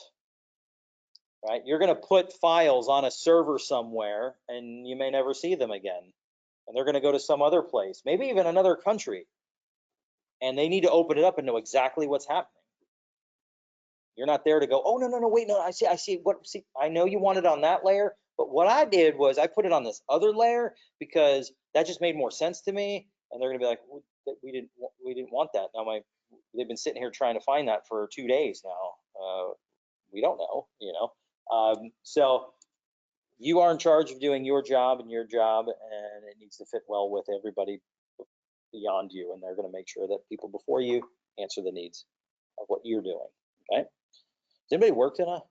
right? You're going to put files on a server somewhere and you may never see them again. And they're going to go to some other place, maybe even another country. And they need to open it up and know exactly what's happening. You're not there to go, oh, no, wait, no, I see, I know you want it on that layer, but what I did was I put it on this other layer because that just made more sense to me. And they're gonna be like, we didn't want that. Now they've been sitting here trying to find that for 2 days now. We don't know, you know. So you are in charge of doing your job, and it needs to fit well with everybody beyond you, and they're gonna make sure that people before you answer the needs of what you're doing, okay? Has anybody worked in a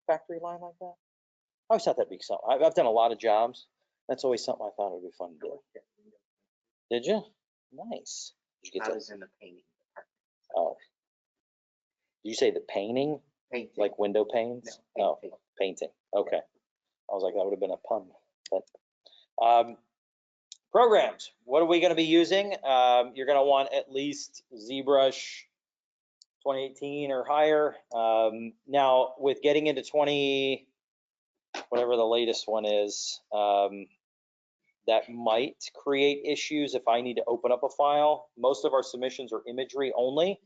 factory line like that? I always thought that'd be something. I've done a lot of jobs. That's always something I thought would be fun to do. Did you? Nice. Did you get I was in the painting department. Oh. Did you say the painting? Painting. Like window panes? No, painting. Oh, painting. Okay. I was like, that would have been a pun. But, programs. What are we going to be using? You're going to want at least ZBrush 2018 or higher. Now, with getting into whatever the latest one is, that might create issues if I need to open up a file. Most of our submissions are imagery only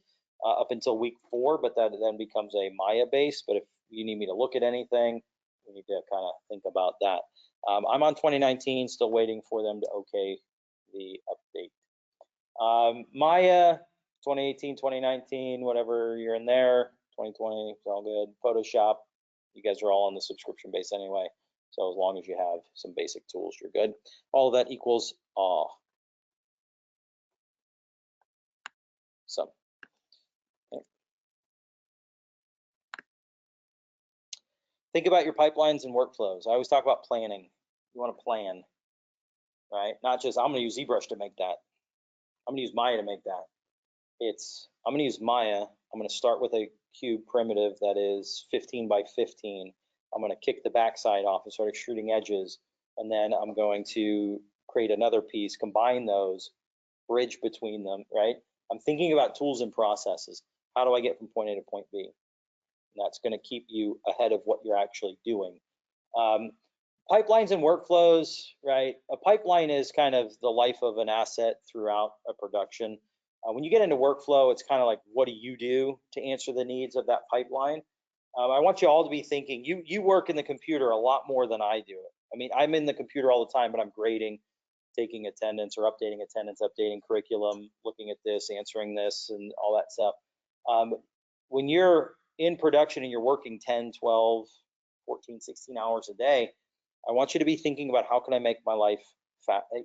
up until week 4, but that then becomes a Maya base. But if you need me to look at anything, we need to kind of think about that. I'm on 2019, still waiting for them to okay the update. Maya 2018, 2019, whatever you're in there, 2020, it's all good. Photoshop, you guys are all on the subscription base anyway. So as long as you have some basic tools, you're good. All of that equals awe. So, okay. Think about your pipelines and workflows. I always talk about planning. You want to plan, right? Not just, I'm going to use ZBrush to make that. I'm going to use Maya to make that. I'm going to use Maya. I'm going to start with a cube primitive that is 15 by 15. I'm going to kick the backside off and start extruding edges. And then I'm going to create another piece, combine those, bridge between them, right? I'm thinking about tools and processes. How do I get from point A to point B? And that's going to keep you ahead of what you're actually doing. Pipelines and workflows, right? A pipeline is kind of the life of an asset throughout a production. When you get into workflow, it's kind of like, what do you do to answer the needs of that pipeline? I want you all to be thinking, you work in the computer a lot more than I do. I mean, I'm in the computer all the time, but I'm grading, taking attendance or updating attendance, updating curriculum, looking at this, answering this, and all that stuff. When you're in production and you're working 10, 12, 14, 16 hours a day, I want you to be thinking about how can I make my life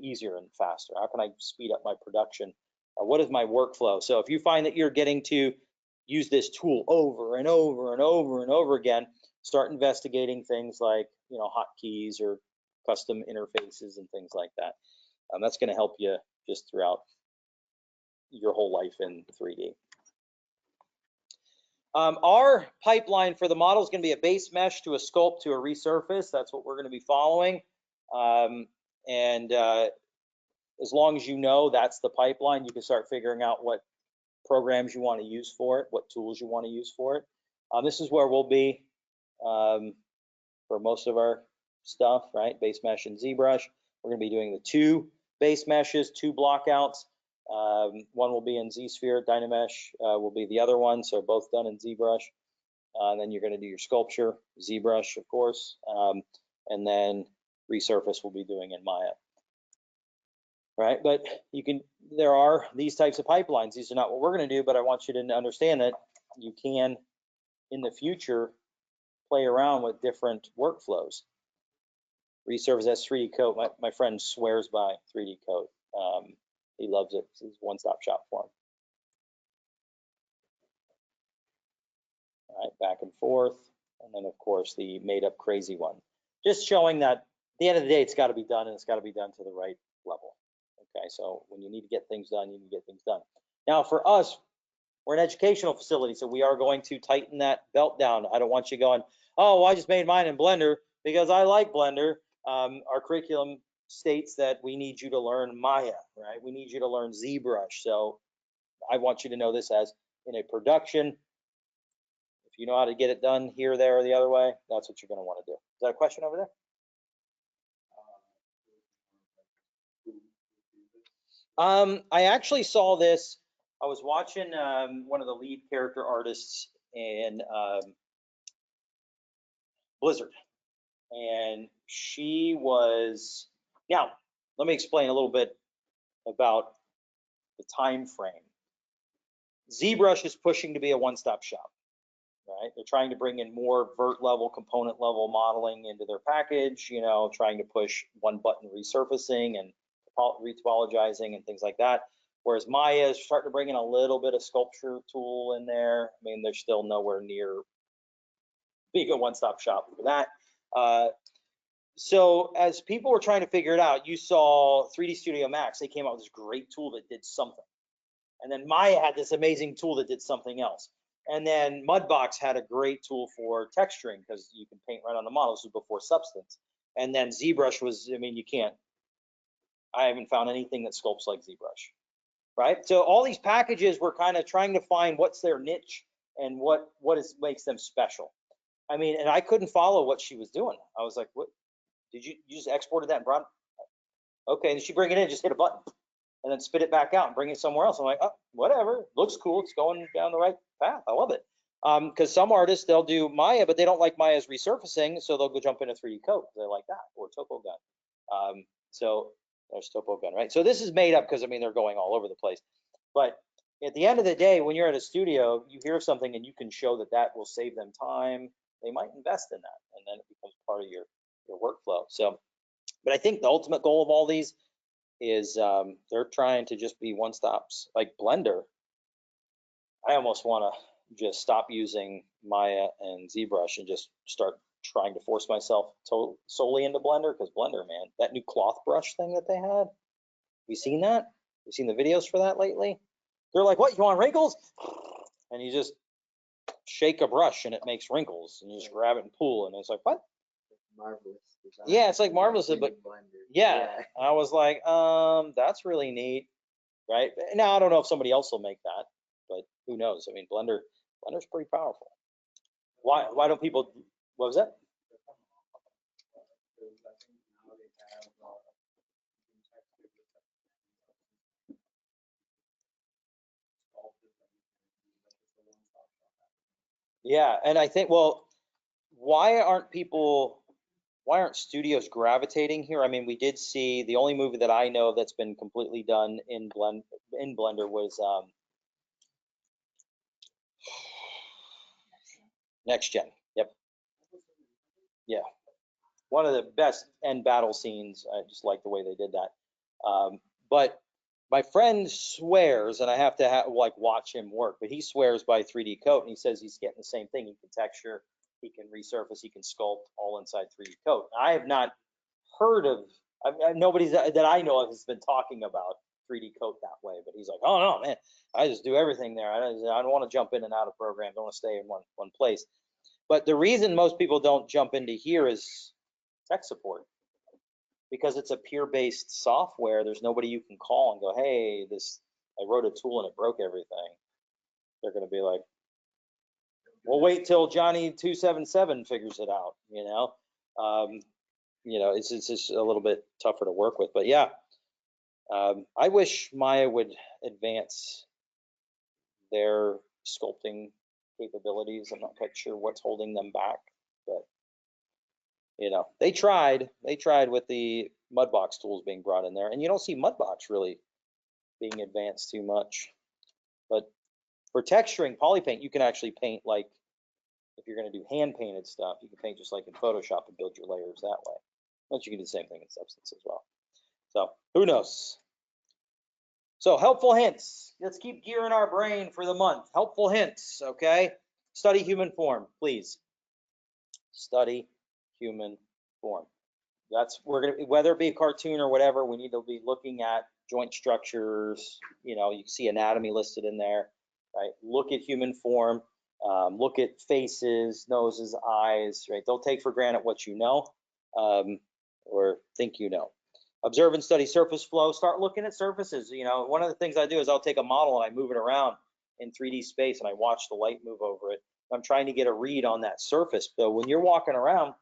easier and faster? How can I speed up my production? What is my workflow? So if you find that you're getting to use this tool over and over and over and over again, start investigating things like, you know, hotkeys or custom interfaces and things like that. That's going to help you just throughout your whole life in 3D. Our pipeline for the model is going to be a base mesh to a sculpt to a resurface. That's what we're going to be following. As long as you know that's the pipeline, you can start figuring out what programs you want to use for it, what tools you want to use for it. This is where we'll be for most of our stuff, right? Base mesh and ZBrush. We're going to be doing the 2 base meshes, 2 blockouts. One will be in ZSphere, Dynamesh will be the other one, so both done in ZBrush. And then you're going to do your sculpture, ZBrush, of course, and then resurface we'll be doing in Maya. Right, but there are these types of pipelines. These are not what we're going to do, but I want you to understand that you can, in the future, play around with different workflows. Resurface as 3D Coat. My friend swears by 3D Coat. He loves it. It's a one-stop shop for him. All right, back and forth. And then, of course, the made-up crazy one. Just showing that at the end of the day, it's got to be done, and it's got to be done to the right level. Okay, so when you need to get things done, you need to get things done. Now, for us, we're an educational facility, so we are going to tighten that belt down. I don't want you going, oh, well, I just made mine in Blender because I like Blender. Our curriculum states that we need you to learn Maya, right? We need you to learn ZBrush. So I want you to know this as in a production. If you know how to get it done here, there, or the other way, that's what you're going to want to do. Is that a question over there? I actually saw this. I was watching one of the lead character artists in Blizzard, and she was. Now, let me explain a little bit about the time frame. ZBrush is pushing to be a one-stop shop, right? They're trying to bring in more vert level, component level modeling into their package. You know, trying to push one-button resurfacing and retopologizing and things like that. Whereas Maya is starting to bring in a little bit of sculpture tool in there. I mean, they're still nowhere near being a one-stop shop for that. So as people were trying to figure it out, you saw 3D Studio Max. They came out with this great tool that did something. And then Maya had this amazing tool that did something else. And then Mudbox had a great tool for texturing because you can paint right on the models before Substance. And then ZBrush was, I mean, I haven't found anything that sculpts like ZBrush, right? So all these packages were kind of trying to find what's their niche and what makes them special. I mean, and I couldn't follow what she was doing. I was like, what? Did you just exported that and brought it? Okay, and she bring it in, just hit a button and then spit it back out and bring it somewhere else. I'm like, oh, whatever, looks cool. It's going down the right path. I love it. Because some artists, they'll do Maya, but they don't like Maya's resurfacing, so they'll go jump into 3D Coat. They like that, or Topo Gun. So there's Topo Gun, right? So this is made up because, I mean, they're going all over the place. But at the end of the day, when you're at a studio, you hear something and you can show that that will save them time, they might invest in that, and then it becomes part of your workflow. So, but I think the ultimate goal of all these is they're trying to just be one-stops. Like Blender, I almost want to just stop using Maya and ZBrush and just start trying to force myself solely into Blender, because Blender, man, that new cloth brush thing that they had, have you seen that? You seen the videos for that lately? They're like, what, you want wrinkles? And you just shake a brush and it makes wrinkles, and you just grab it and pull, and it's like, what? Marvelous design. Yeah, it's like marvelous, but Blender. yeah, I was like, that's really neat, right? Now, I don't know if somebody else will make that, but who knows? I mean, Blender's pretty powerful. Why don't people, what was that? Yeah, and I think, well, why aren't studios gravitating here? I mean, we did see the only movie that I know that's been completely done in Blender was Next Gen. Yep. Yeah. One of the best end battle scenes. I just like the way they did that. But my friend swears, and I have to like watch him work, but he swears by 3D Coat, and he says he's getting the same thing. He can texture, he can resurface, he can sculpt all inside 3D Coat. I have not heard of, nobody that I know of has been talking about 3D Coat that way, but he's like, oh no, man, I just do everything there. I don't want to jump in and out of programs. I want to stay in one place. But the reason most people don't jump into here is tech support, because it's a peer-based software. There's nobody you can call and go, hey, I wrote a tool and it broke everything. They're going to be like, well, wait till Johnny 277 figures it out. It's just a little bit tougher to work with. But yeah, I wish Maya would advance their sculpting capabilities. I'm not quite sure what's holding them back, but they tried with the Mudbox tools being brought in there, and you don't see Mudbox really being advanced too much. But for texturing, polypaint, you can actually paint, like if you're going to do hand painted stuff, you can paint just like in Photoshop and build your layers that way. But you can do the same thing in Substance as well. So who knows? So helpful hints. Let's keep gearing our brain for the month. Helpful hints, okay? Study human form, please. Study human form. We're gonna, whether it be a cartoon or whatever, we need to be looking at joint structures. You see anatomy listed in there, right? Look at human form. Look at faces, noses, eyes, right? Don't take for granted what you know or think you know. Observe and study surface flow. Start looking at surfaces. One of the things I do is I'll take a model and I move it around in 3D space and I watch the light move over it. I'm trying to get a read on that surface. So when you're walking around,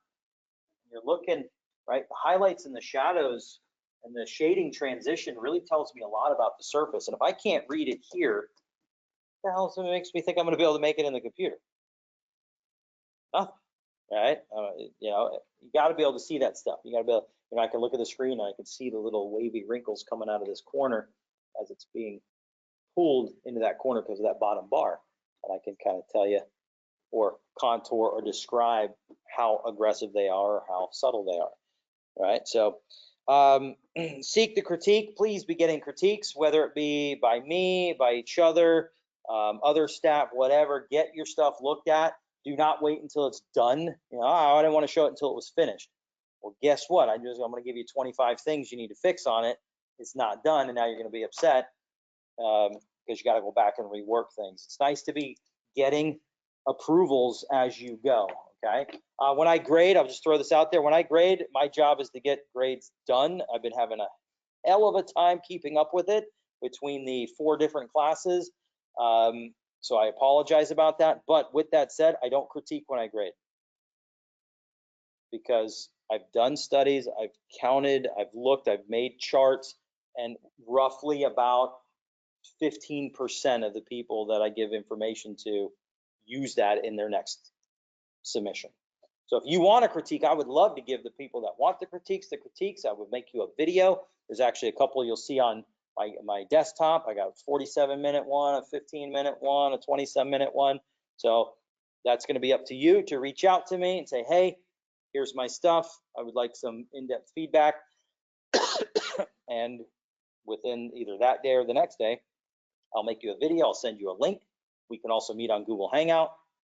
you're looking, right? The highlights and the shadows and the shading transition really tells me a lot about the surface. And if I can't read it here, what the hell makes me think I'm going to be able to make it in the computer? Nothing, right? You got to be able to see that stuff. You got to be able, I can look at the screen and I can see the little wavy wrinkles coming out of this corner as it's being pulled into that corner because of that bottom bar. And I can kind of tell you or contour or describe how aggressive they are or how subtle they are, right? So seek the critique. Please be getting critiques, whether it be by me, by each other, other staff, whatever. Get your stuff looked at. Do not wait until it's done. I didn't want to show it until it was finished. Well, guess what? I'm going to give you 25 things you need to fix on it. It's not done, and now you're going to be upset because you got to go back and rework things. It's nice to be getting approvals as you go, okay? When I grade, I'll just throw this out there. When I grade, my job is to get grades done. I've been having a hell of a time keeping up with it between the 4 different classes. So I apologize about that. But with that said, I don't critique when I grade because I've done studies, I've counted, I've looked, I've made charts, and roughly about 15% of the people that I give information to use that in their next submission. So if you want a critique, I would love to give the people that want the critiques. I would make you a video. There's actually a couple you'll see on my desktop. I got a 47-minute one, a 15-minute one, a 27-minute one. So that's going to be up to you to reach out to me and say, hey, here's my stuff. I would like some in-depth feedback. And within either that day or the next day, I'll make you a video. I'll send you a link. We can also meet on Google Hangout,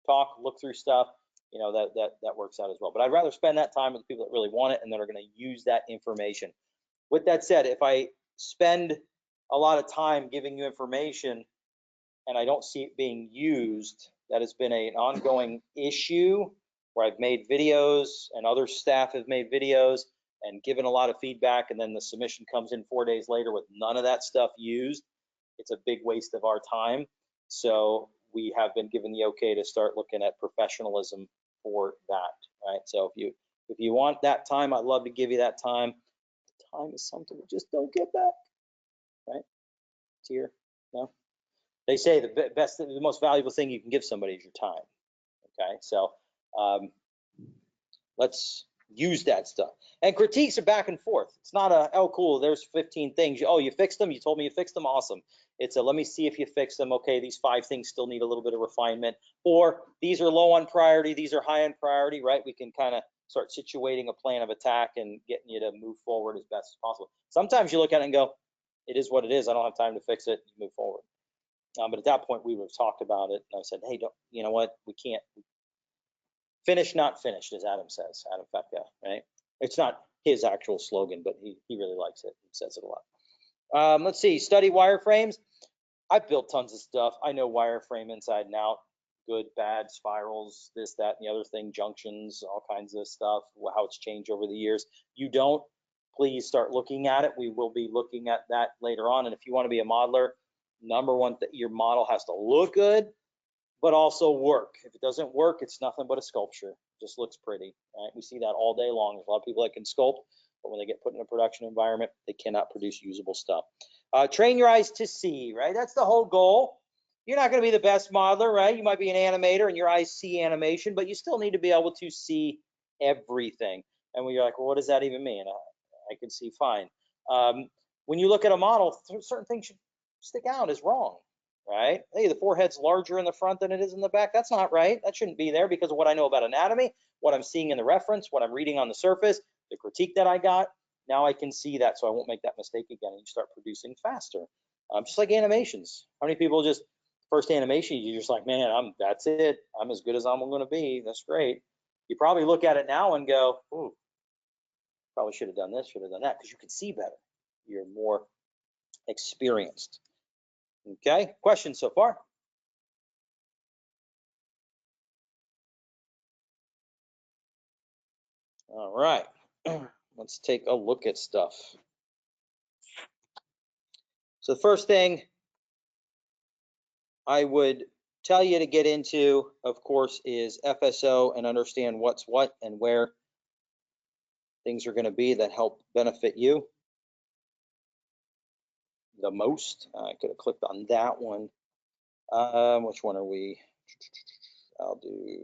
talk, look through stuff. That works out as well. But I'd rather spend that time with people that really want it and that are going to use that information. With that said, if I spend a lot of time giving you information and I don't see it being used, that has been an ongoing issue where I've made videos and other staff have made videos and given a lot of feedback, and then the submission comes in 4 days later with none of that stuff used. it's a big waste of our time. So we have been given the okay to start looking at professionalism for that, right? So if you want that time, I'd love to give you that time. Time is something we just don't get back, right? It's here, no? They say the most valuable thing you can give somebody is your time, okay? So let's use that stuff. And critiques are back and forth. It's not a, oh, cool, there's 15 things. Oh, you fixed them? You told me you fixed them? Awesome. It's a, let me see if you fixed them. Okay, these 5 things still need a little bit of refinement. Or these are low on priority, these are high on priority, right? We can kind of start situating a plan of attack and getting you to move forward as best as possible. Sometimes you look at it and go, it is what it is. I don't have time to fix it. You move forward. But at that point, we would have talked about it. And I said, hey, don't, you know what? We can't. Finish, not finished, as Adam says, Adam Fecka, right? It's not his actual slogan, but he really likes it. He says it a lot. Let's see, study wireframes. I've built tons of stuff. I know wireframe inside and out, good, bad, spirals, this, that, and the other thing, junctions, all kinds of stuff, how it's changed over the years. You don't, please start looking at it. We will be looking at that later on. And if you want to be a modeler, number one, your model has to look good, but also work. If it doesn't work, it's nothing but a sculpture. It just looks pretty, right? We see that all day long. There's a lot of people that can sculpt, but when they get put in a production environment, they cannot produce usable stuff. Train your eyes to see, right? That's the whole goal. You're not gonna be the best modeler, right? You might be an animator and your eyes see animation, but you still need to be able to see everything. And when you're like, well, what does that even mean? I can see fine. When you look at a model, certain things should stick out as wrong. Right? Hey, the forehead's larger in the front than it is in the back. That's not right. That shouldn't be there because of what I know about anatomy, what I'm seeing in the reference, what I'm reading on the surface, the critique that I got. Now I can see that, so I won't make that mistake again, and you start producing faster. Just like animations. How many people just, first animation, you're just like, man, that's it. I'm as good as I'm going to be. That's great. You probably look at it now and go, ooh, probably should have done this, should have done that, because you can see better. You're more experienced. Okay, questions so far? All right, let's take a look at stuff. So the first thing I would tell you to get into, of course, is FSO and understand what's what and where things are going to be that help benefit you the most. I could have clicked on that one. Which one are we? I'll do.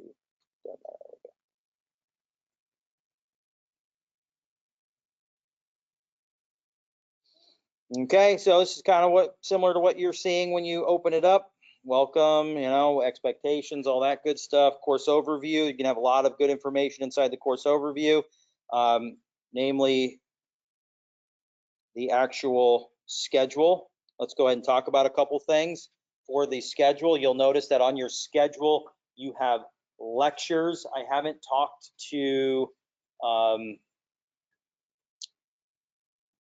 Okay, so this is kind of what similar to what you're seeing when you open it up. Welcome, you know, expectations, all that good stuff. Course overview, you can have a lot of good information inside the course overview, namely the actual schedule. Let's go ahead and talk about a couple things. For the schedule, you'll notice that on your schedule, you have lectures. I haven't talked to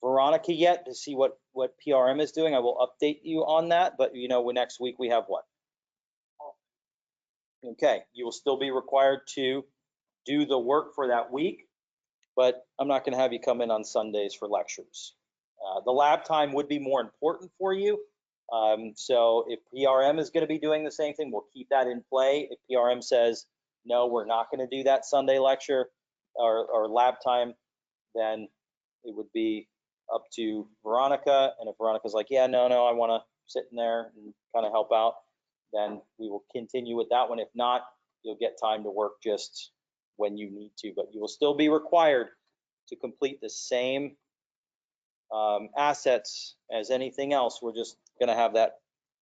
Veronica yet to see what PRM is doing. I will update you on that, but you know, next week we have what? Okay, you will still be required to do the work for that week, but I'm not going to have you come in on Sundays for lectures. The lab time would be more important for you. So if PRM is going to be doing the same thing, we'll keep that in play. If PRM says, no, we're not going to do that Sunday lecture or lab time, then it would be up to Veronica. And if Veronica's like, yeah, no, I want to sit in there and kind of help out, then we will continue with that one. If not, you'll get time to work just when you need to, but you will still be required to complete the same assets as anything else. We're just going to have that.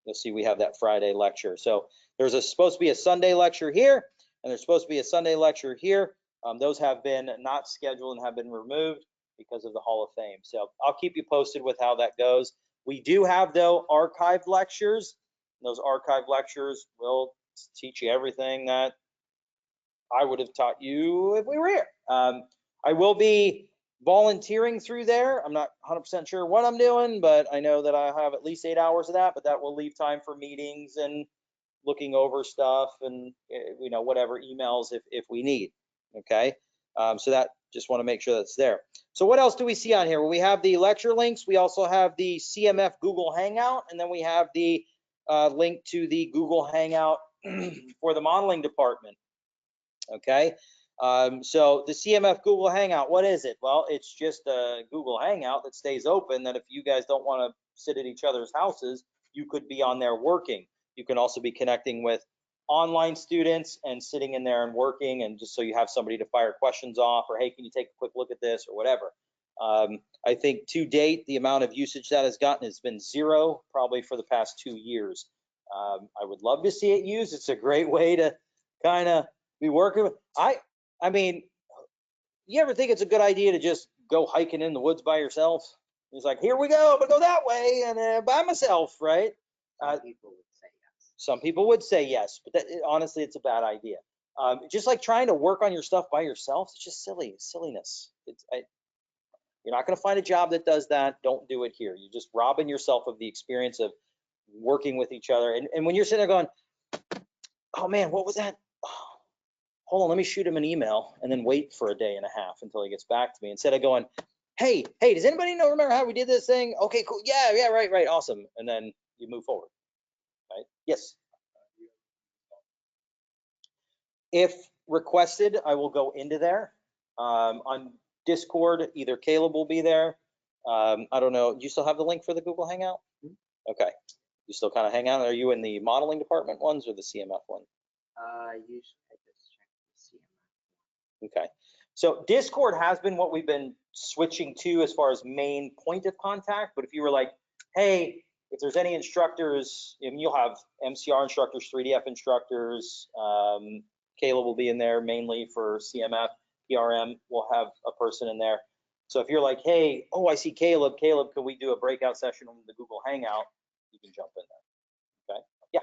You'll see we have that Friday lecture. So there's supposed to be a Sunday lecture here, and there's supposed to be a Sunday lecture here. Those have been not scheduled and have been removed because of the Hall of Fame. So I'll keep you posted with how that goes. We do have, though, archived lectures. Those archived lectures will teach you everything that I would have taught you if we were here. I will be volunteering through there. I'm not 100% sure what I'm doing, but I know that I have at least 8 hours of that, but that will leave time for meetings and looking over stuff and, you know, whatever emails if we need. Okay. So that just want to make sure that's there. So what else do we see on here? Well, we have the lecture links. We also have the CMF Google Hangout, and then we have the link to the Google Hangout for the modeling department. Okay. So the CMF Google Hangout, what is it? Well, it's just a Google Hangout that stays open, that if you guys don't want to sit at each other's houses, you could be on there working. You can also be connecting with online students and sitting in there and working, and just so you have somebody to fire questions off, or hey, can you take a quick look at this, or whatever. I think to date, the amount of usage that has gotten has been 0, probably for the past 2 years. I would love to see it used. It's a great way to kind of be working with. I mean, you ever think it's a good idea to just go hiking in the woods by yourself? It's like, here we go, I'm gonna go that way, and by myself, right? Some people would say yes. Some people would say yes, but honestly, it's a bad idea. Just like trying to work on your stuff by yourself, it's just silliness. You're not gonna find a job that does that. Don't do it here. You're just robbing yourself of the experience of working with each other. And when you're sitting there going, oh man, what was that? Oh, hold on, let me shoot him an email, and then wait for a day and a half until he gets back to me, instead of going, hey, does anybody remember how we did this thing? Okay, cool. Yeah, right, awesome. And then you move forward, right? Yes. If requested, I will go into there. On Discord, either Caleb will be there. I don't know. Do you still have the link for the Google Hangout? Okay. You still kind of hang out? Are you in the modeling department ones or the CMF one? Usually I just check the CMF. Okay. So Discord has been what we've been switching to as far as main point of contact. But if you were like, hey, if there's any instructors, you'll have MCR instructors, 3DF instructors. Caleb will be in there mainly for CMF. PRM will have a person in there. So if you're like, hey, oh, I see Caleb. Caleb, can we do a breakout session on the Google Hangout? You can jump in there. Okay. Yeah.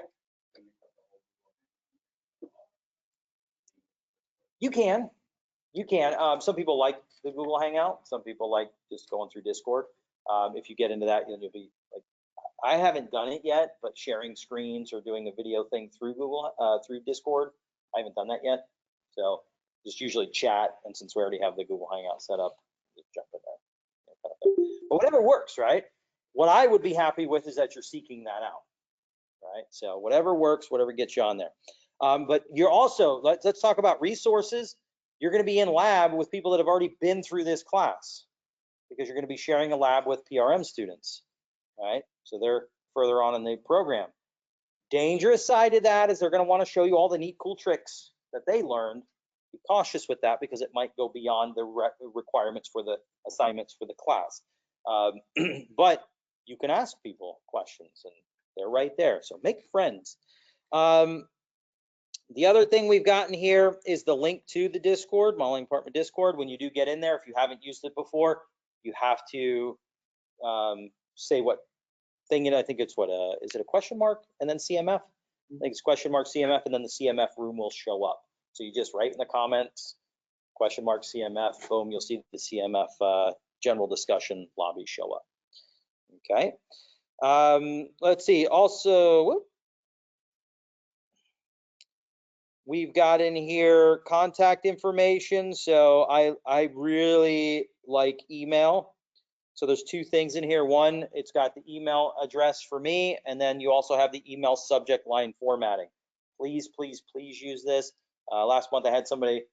You can. You can. Some people like the Google Hangout. Some people like just going through Discord. If you get into that, you'll be like, I haven't done it yet, but sharing screens or doing a video thing through through Discord, I haven't done that yet. So just usually chat, and since we already have the Google Hangout set up, just jump in there. But whatever works, right? What I would be happy with is that you're seeking that out, right? So whatever works, whatever gets you on there. But you're also, let's talk about resources. You're going to be in lab with people that have already been through this class, because you're going to be sharing a lab with PRM students, right? So they're further on in the program. Dangerous side of that is they're going to want to show you all the neat, cool tricks that they learned. Be cautious with that, because it might go beyond the requirements for the assignments for the class. But you can ask people questions, and they're right there. So make friends. The other thing we've gotten here is the link to the Discord, modeling department Discord. When you do get in there, if you haven't used it before, you have to say what thing, I think it's what, is it a question mark and then CMF? I think it's question mark CMF, and then the CMF room will show up. So you just write in the comments, question mark CMF, boom, you'll see the CMF general discussion lobby show up. Okay. Let's see, also, we've got in here contact information. So I really like email. So there's 2 things in here. One, it's got the email address for me, and then you also have the email subject line formatting. Please, please, please use this. Last month I had somebody,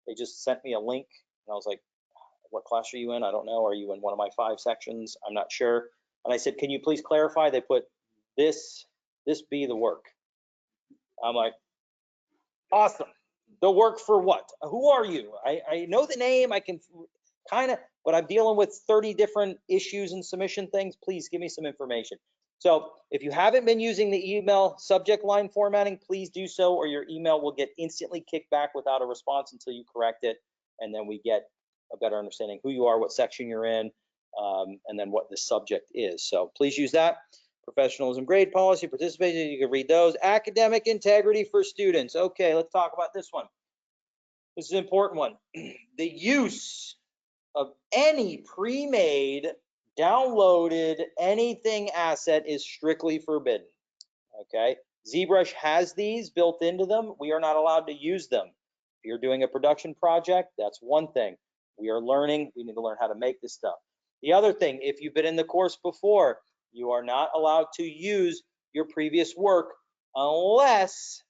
they just sent me a link, and I was like, what class are you in? I don't know. Are you in one of my 5 sections? I'm not sure. And I said, can you please clarify? They put this be the work. I'm like, awesome. The work for what? Who are you? I know the name. I can kind of, but I'm dealing with 30 different issues and submission things. Please give me some information. So if you haven't been using the email subject line formatting, please do so, or your email will get instantly kicked back without a response until you correct it. And then we get a better understanding who you are, what section you're in, and then what the subject is. So please use that. Professionalism grade policy, participation, you can read those. Academic integrity for students. Okay, let's talk about this one. This is an important one. The use of any pre-made, downloaded, anything asset is strictly forbidden. Okay, ZBrush has these built into them. We are not allowed to use them. If you're doing a production project, that's one thing. We are learning. We need to learn how to make this stuff. The other thing, if you've been in the course before, you are not allowed to use your previous work unless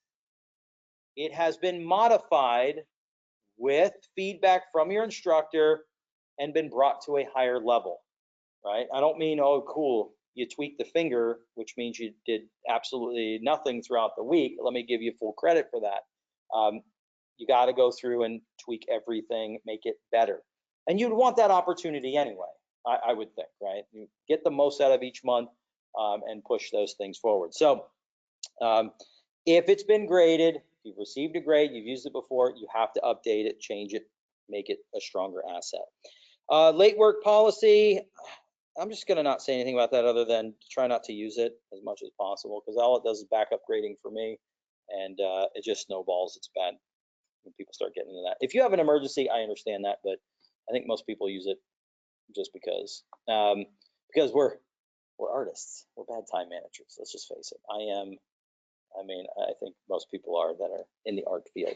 it has been modified with feedback from your instructor and been brought to a higher level, right? I don't mean, oh, cool, you tweaked the finger, which means you did absolutely nothing throughout the week. Let me give you full credit for that. You got to go through and tweak everything, make it better. And you'd want that opportunity anyway, I would think, right? You get the most out of each month and push those things forward. So if it's been graded, if you've received a grade, you've used it before, you have to update it, change it, make it a stronger asset. Late work policy, I'm just gonna not say anything about that other than try not to use it as much as possible, because all it does is backup grading for me, and it just snowballs. It's bad when people start getting into that. If you have an emergency, I understand that, but I think most people use it just because we're artists, we're bad time managers. Let's just face it. I think most people are that are in the art field.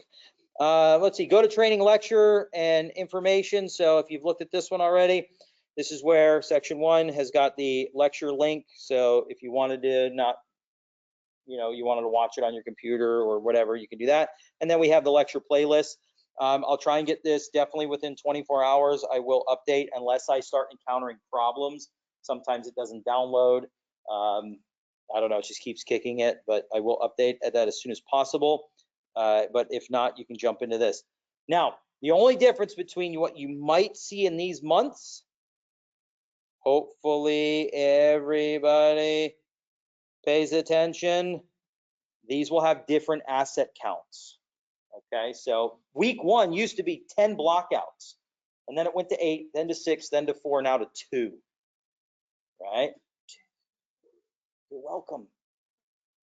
Let's see, go to training, lecture, and information. So if you've looked at this one already, this is where section 1 has got the lecture link. So if you wanted to you wanted to watch it on your computer or whatever, you can do that. And then we have the lecture playlist. I'll try and get this definitely within 24 hours. I will update unless I start encountering problems. Sometimes it doesn't download. I don't know, it just keeps kicking it, but I will update that as soon as possible. But if not, you can jump into this. Now, the only difference between what you might see in these months, hopefully everybody pays attention, these will have different asset counts. Okay, so week 1 used to be 10 blockouts, and then it went to 8, then to 6, then to 4, now to 2, right? You're welcome,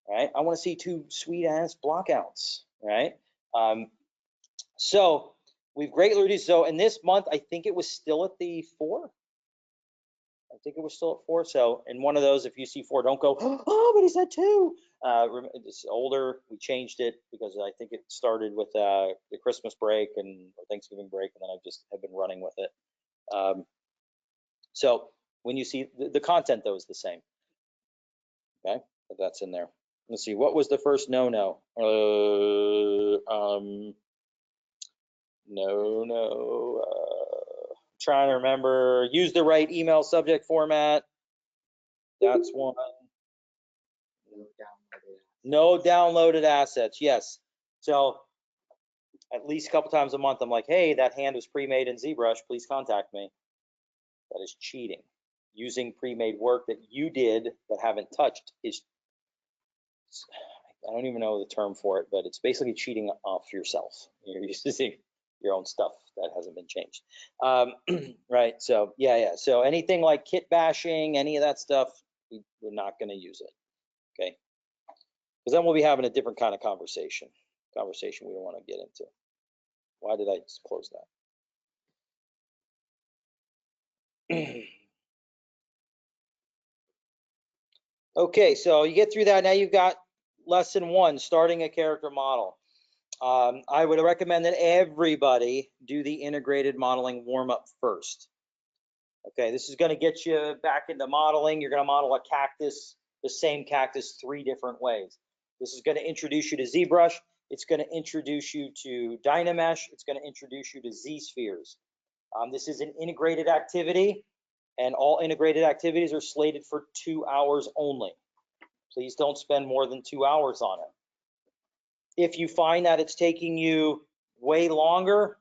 right? I want to see 2 sweet ass blockouts, right? So we've greatly reduced. So in this month, I think it was still at the 4. I think it was still at 4. So in one of those, if you see 4, don't go, oh, but he said 2. It's older. We changed it because I think it started with the Christmas break and Thanksgiving break, and then I just have been running with it. So when you see the content, though, is the same. Okay, but that's in there. Let's see, what was the first no-no? Trying to remember. Use the right email subject format. That's one. No downloaded assets. Yes. So at least a couple times a month, I'm like, hey, that hand was pre-made in ZBrush. Please contact me. That is cheating. Using pre-made work that you did but haven't touched is, I don't even know the term for it, but it's basically cheating off yourself. You're using your own stuff that hasn't been changed. Right, so yeah. So anything like kit bashing, any of that stuff, we're not gonna use it, okay? Because then we'll be having a different kind of conversation we don't wanna get into. Why did I just close that? Okay, so you get through that, now you've got lesson 1, starting a character model. I would recommend that everybody do the integrated modeling warm-up first. Okay, this is going to get you back into modeling. You're going to model a cactus, the same cactus, 3 different ways. This is going to introduce you to ZBrush. It's going to introduce you to Dynamesh. It's going to introduce you to Z-spheres. This is an integrated activity, and all integrated activities are slated for 2 hours only. Please don't spend more than 2 hours on it. If you find that it's taking you way longer,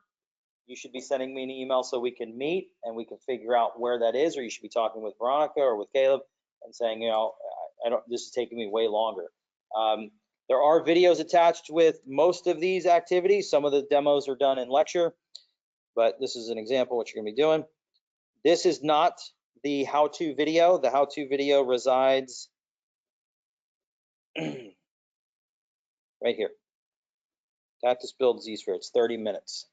you should be sending me an email so we can meet and we can figure out where that is, or you should be talking with Veronica or with Caleb and saying, this is taking me way longer. There are videos attached with most of these activities. Some of the demos are done in lecture, but this is an example of what you're gonna be doing. This is not the how-to video. The how-to video resides right here. Cactus build Z-sphere, it's 30 minutes.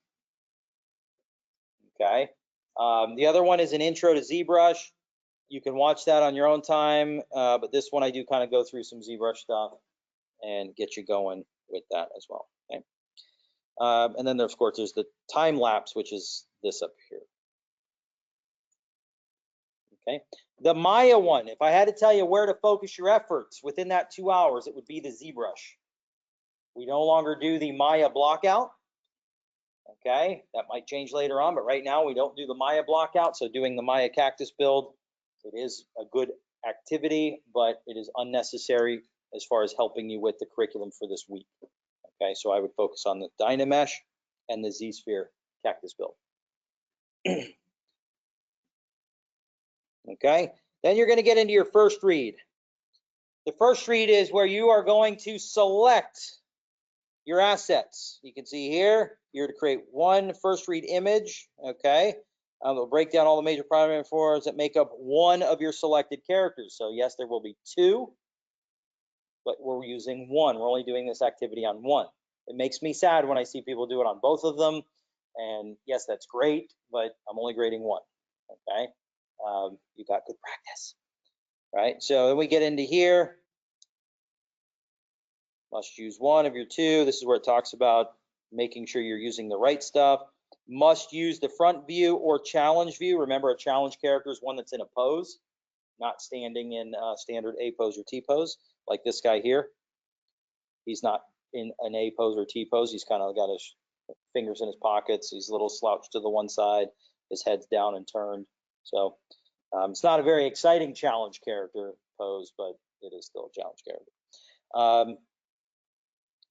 Okay. The other one is an intro to ZBrush. You can watch that on your own time, but this one I do kind of go through some ZBrush stuff and get you going with that as well. Okay. And then of course there's the time lapse, which is this up here. Okay. The Maya one, if I had to tell you where to focus your efforts within that 2 hours, it would be the ZBrush. We no longer do the Maya blockout. Okay, that might change later on, but right now we don't do the Maya blockout. So doing the Maya cactus build, it is a good activity, but it is unnecessary as far as helping you with the curriculum for this week. Okay, so I would focus on the Dynamesh and the Z-Sphere cactus build. Okay, then you're going to get into your first read. The first read is where you are going to select your assets. You can see here, you're to create one first read image, okay? It'll break down all the major primary forms that make up one of your selected characters. So yes, there will be two, but we're using one. We're only doing this activity on one. It makes me sad when I see people do it on both of them. And yes, that's great, but I'm only grading one, okay? You got good practice, right? So then we get into here. Must use one of your two. This is where it talks about making sure you're using the right stuff. Must use the front view or challenge view. Remember, a challenge character is one that's in a pose, not standing in standard A pose or T pose, like this guy here. He's not in an A pose or T pose. He's kind of got his fingers in his pockets. He's a little slouched to the one side. His head's down and turned. So it's not a very exciting challenge character pose, but it is still a challenge character.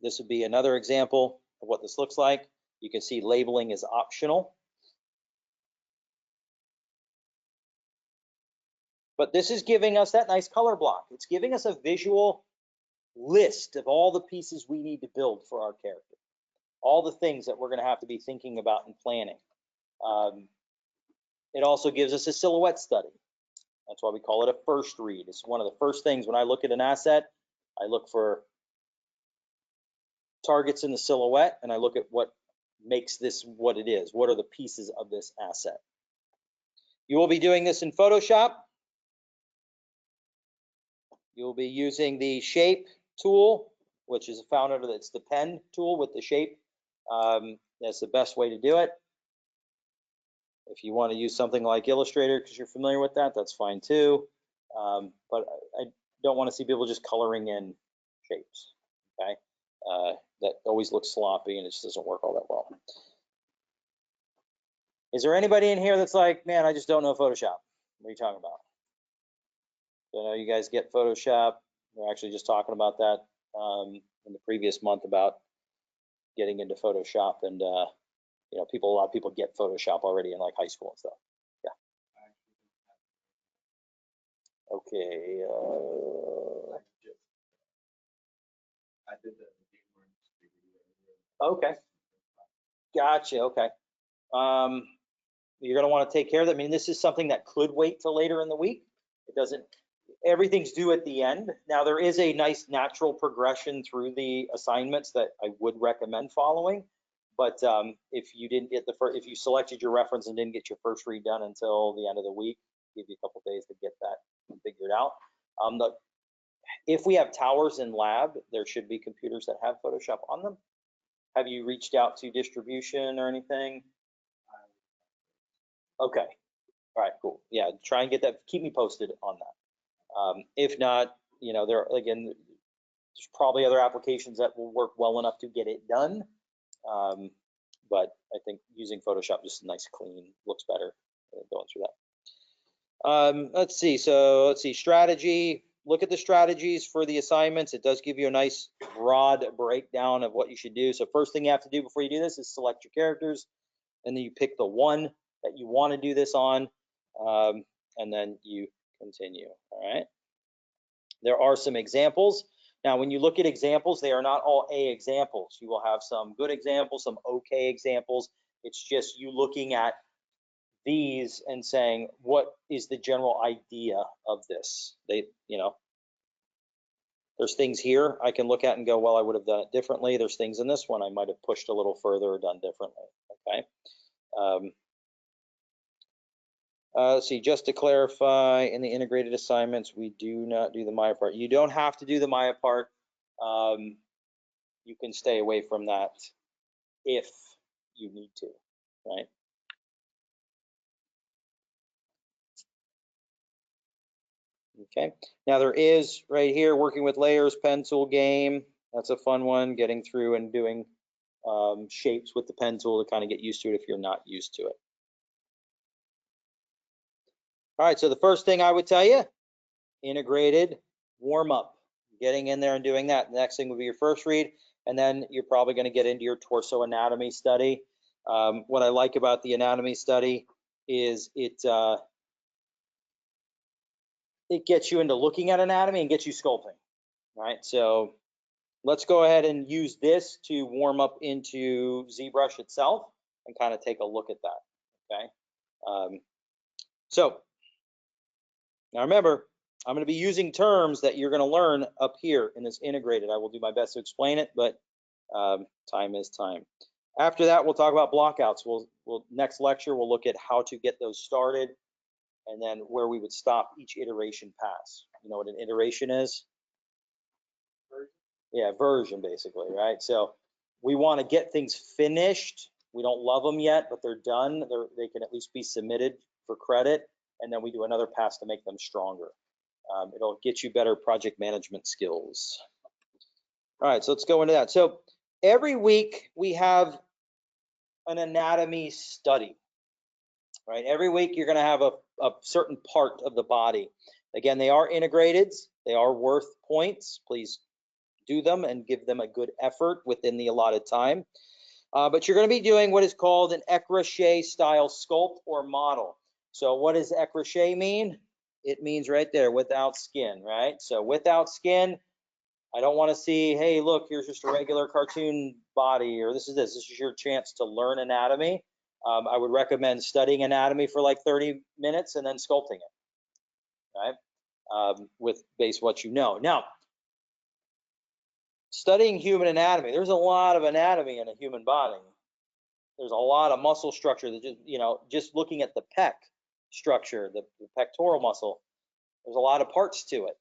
This would be another example of what this looks like. You can see labeling is optional. But this is giving us that nice color block. It's giving us a visual list of all the pieces we need to build for our character. All the things that we're going to have to be thinking about and planning. It also gives us a silhouette study. That's why we call it a first read. It's one of the first things when I look at an asset, I look for targets in the silhouette, and I look at what makes this what it is. What are the pieces of this asset? You will be doing this in Photoshop. You'll be using the shape tool, which is found under it's the pen tool with the shape. That's the best way to do it. If you want to use something like Illustrator because you're familiar with that, that's fine too. But I don't want to see people just coloring in shapes. Okay, that always looks sloppy and it just doesn't work all that well. Is there anybody in here that's like, man, I just don't know Photoshop? What are you talking about? I know you guys get Photoshop. We're actually just talking about that in the previous month about getting into Photoshop, and you know, a lot of people get Photoshop already in like high school and stuff. Yeah. Okay. Okay. Gotcha. Okay. You're going to want to take care of that. I mean, this is something that could wait till later in the week. It doesn't. Everything's due at the end. Now, there is a nice natural progression through the assignments that I would recommend following. But if you didn't get if you selected your reference and didn't get your first read done until the end of the week, give you a couple days to get that figured out. If we have towers in lab, there should be computers that have Photoshop on them. Have you reached out to distribution or anything? Okay. All right, cool. Yeah, try and get that. Keep me posted on that. If not, you know, there's probably other applications that will work well enough to get it done. But I think using Photoshop just nice, clean, looks better going through that. Let's see. So let's see, strategy. Look at the strategies for the assignments. It does give you a nice broad breakdown of what you should do. So first thing you have to do before you do this is select your characters, and then you pick the one that you want to do this on, and then you continue. All right. There are some examples. Now, when you look at examples, they are not all A examples. You will have some good examples, some okay examples. It's just you looking at these and saying, what is the general idea of this? You know, there's things here I can look at and go, well, I would have done it differently. There's things in this one I might have pushed a little further or done differently. Okay. Let's see, just to clarify, in the integrated assignments, we do not do the Maya part. You don't have to do the Maya part. You can stay away from that if you need to, right? Okay, now there is right here working with layers, pencil game. That's a fun one, getting through and doing shapes with the pen tool to kind of get used to it if you're not used to it. All right, so the first thing I would tell you, integrated warm up, getting in there and doing that. The next thing would be your first read, and then you're probably going to get into your torso anatomy study. What I like about the anatomy study is it gets you into looking at anatomy and gets you sculpting, right? So let's go ahead and use this to warm up into ZBrush itself and kind of take a look at that, okay? So now remember, I'm going to be using terms that you're going to learn up here in this integrated. I will do my best to explain it, but time is time. After that, we'll talk about blockouts. Next lecture, we'll look at how to get those started and then where we would stop each iteration pass. You know what an iteration is? Yeah, version basically, right? So we want to get things finished. We don't love them yet, but they're done. They can at least be submitted for credit, and then we do another pass to make them stronger. It'll get you better project management skills. All right, so let's go into that. So every week we have an anatomy study, right? Every week you're going to have a certain part of the body. Again, they are integrated. They are worth points. Please do them and give them a good effort within the allotted time. But you're going to be doing what is called an écrochet style sculpt or model. So what does écrochet mean? It means right there, without skin, right? So without skin, I don't want to see, hey, look, here's just a regular cartoon body, or this is your chance to learn anatomy. I would recommend studying anatomy for like 30 minutes and then sculpting it, right? With base what you know. Now, studying human anatomy, there's a lot of anatomy in a human body. There's a lot of muscle structure that just looking at the pec structure, the pectoral muscle, there's a lot of parts to it.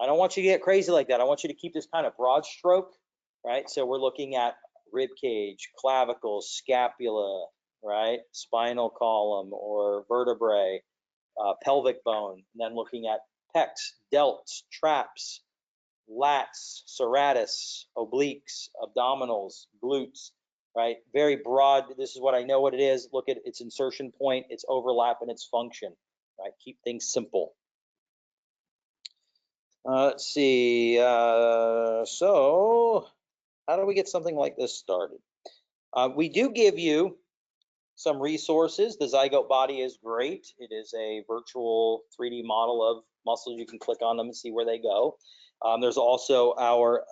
I don't want you to get crazy like that. I want you to keep this kind of broad stroke, right? So we're looking at rib cage, clavicle, scapula, right? Spinal column or vertebrae, pelvic bone, and then looking at pecs, delts, traps, lats, serratus, obliques, abdominals, glutes, right? Very broad. This is what I know what it is. Look at its insertion point, its overlap, and its function, right? Keep things simple. Let's see. So how do we get something like this started? We do give you some resources. The Zygote Body is great. It is a virtual 3D model of muscles. You can click on them and see where they go. There's also our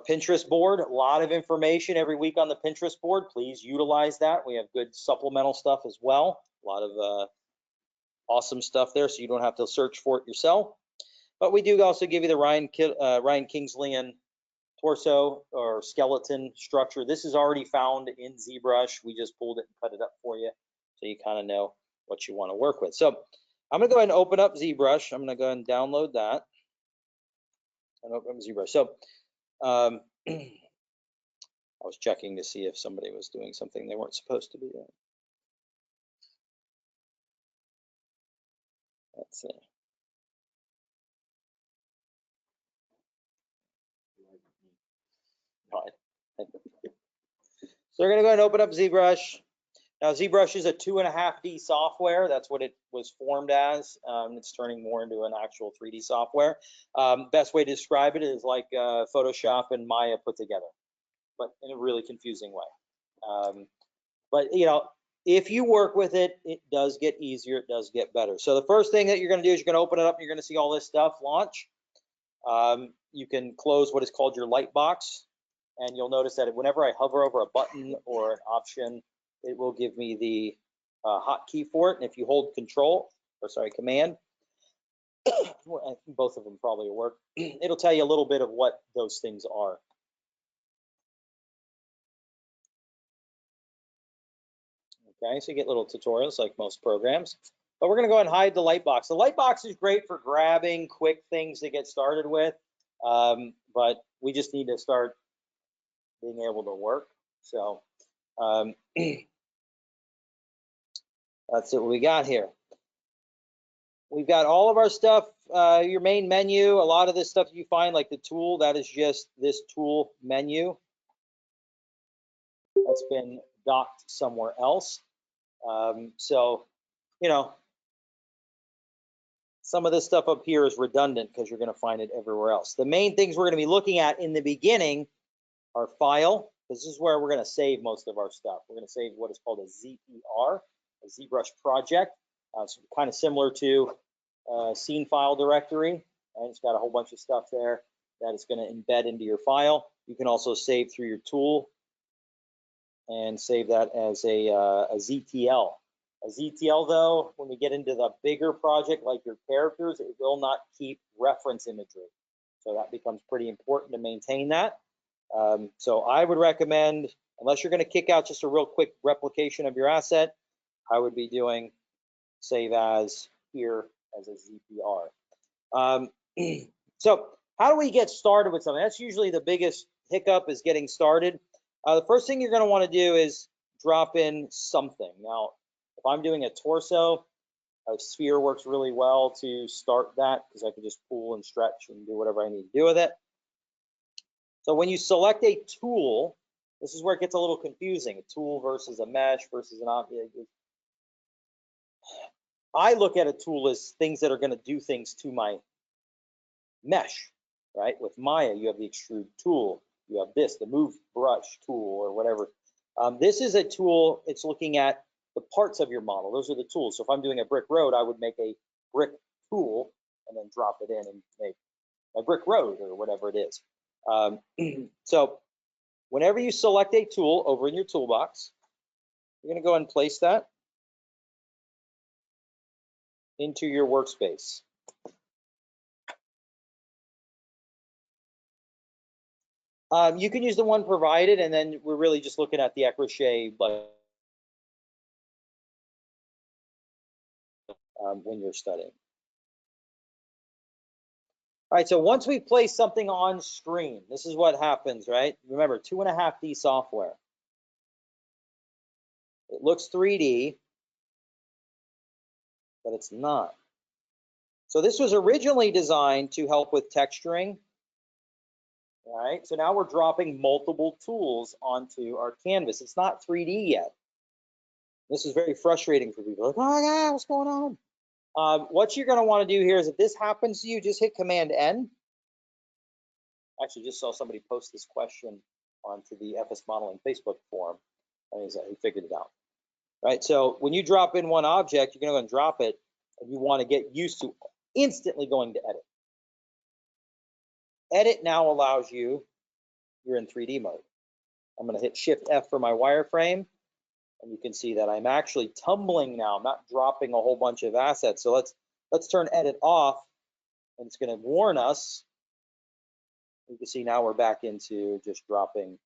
Pinterest board. A lot of information every week on the Pinterest board. Please utilize that. We have good supplemental stuff as well. A lot of awesome stuff there, so you don't have to search for it yourself. But we do also give you the Ryan Kingsleyan torso or skeleton structure. This is already found in ZBrush. We just pulled it and cut it up for you, so you kind of know what you want to work with. So I'm going to go ahead and open up ZBrush. I'm going to go ahead and download that and open up ZBrush. So I was checking to see if somebody was doing something they weren't supposed to be doing. Let's see. So we're going to go ahead and open up ZBrush. Now, ZBrush is a 2.5D software. That's what it was formed as. It's turning more into an actual 3D software. Best way to describe it is like Photoshop and Maya put together, but in a really confusing way. But if you work with it, it does get easier. It does get better. So the first thing that you're going to do is you're going to open it up. And you're going to see all this stuff launch. You can close what is called your light box. And you'll notice that whenever I hover over a button or an option, it will give me the hotkey for it. And if you hold command, I think both of them probably will work. It'll tell you a little bit of what those things are. Okay, so you get little tutorials like most programs. But we're going to go ahead and hide the light box. The light box is great for grabbing quick things to get started with, but we just need to start being able to work. So that's what we got here. we've got all of our stuff, your main menu, a lot of this stuff you find, like the tool, that is just this tool menu. That's been docked somewhere else. So, you know, some of this stuff up here is redundant because you're going to find it everywhere else. The main things we're going to be looking at in the beginning are file. This is where we're going to save most of our stuff. We're going to save what is called a ZPR, a ZBrush project. It's kind of similar to scene file directory. And it's got a whole bunch of stuff there that is going to embed into your file. You can also save through your tool and save that as a ZTL. A ZTL, though, when we get into the bigger project like your characters, it will not keep reference imagery. So that becomes pretty important to maintain that. So I would recommend, unless you're going to kick out just a real quick replication of your asset, I would be doing save as here as a ZPR. So how do we get started with something? That's usually the biggest hiccup, is getting started. The first thing you're going to want to do is drop in something. Now, if I'm doing a torso, a sphere works really well to start that, because I can just pull and stretch and do whatever I need to do with it. So when you select a tool, this is where it gets a little confusing. A tool versus a mesh versus an object. I look at a tool as things that are going to do things to my mesh, right? With Maya, you have the extrude tool. You have this, the move brush tool or whatever. This is a tool, it's looking at the parts of your model. Those are the tools. So if I'm doing a brick road, I would make a brick tool and then drop it in and make my brick road or whatever it is. So whenever you select a tool over in your toolbox, you're going to go and place that into your workspace. You can use the one provided, and then we're really just looking at the Ecrochet when you're studying. All right, so once we place something on screen, this is what happens, right? Remember, 2.5D software. It looks 3D, but it's not. So this was originally designed to help with texturing. All right, so now we're dropping multiple tools onto our canvas. It's not 3D yet. This is very frustrating for people. Like, oh my God, what's going on? What you're going to want to do here is, if this happens to you, just hit Command N. Actually, just saw somebody post this question onto the FS Modeling Facebook forum, and he figured it out. Right, so when you drop in one object, you're going to go and drop it, and you want to get used to instantly going to edit. Edit now allows you, you're in 3D mode. I'm going to hit Shift F for my wireframe, and you can see that I'm actually tumbling now. I'm not dropping a whole bunch of assets. So let's turn edit off, and it's going to warn us. You can see now we're back into just dropping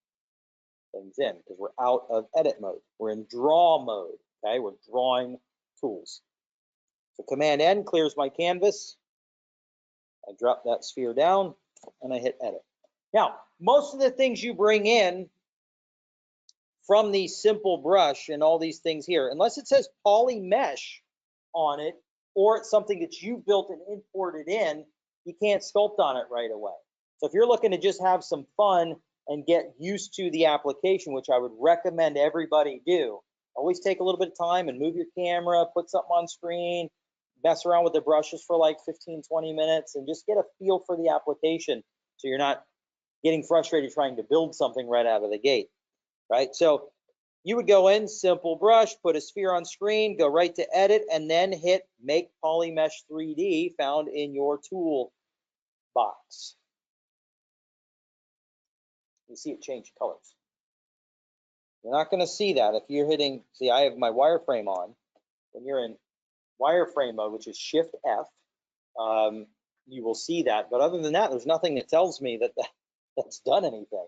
things in, because we're out of edit mode. We're in draw mode. Okay, we're drawing tools. So Command N clears my canvas. I drop that sphere down and I hit edit. Now, most of the things you bring in from the simple brush and all these things here, unless it says poly mesh on it, or it's something that you built and imported in, you can't sculpt on it right away. So if you're looking to just have some fun and get used to the application, which I would recommend everybody do, always take a little bit of time and move your camera, put something on screen, mess around with the brushes for like 15, 20 minutes, and just get a feel for the application so you're not getting frustrated trying to build something right out of the gate, right? So you would go in, simple brush, put a sphere on screen, go right to edit, and then hit Make Polymesh 3D found in your tool box. You see it change colors. You're not going to see that if you're hitting, see, I have my wireframe on. When you're in wireframe mode, which is Shift F, you will see that. But other than that, there's nothing that tells me that that's done anything.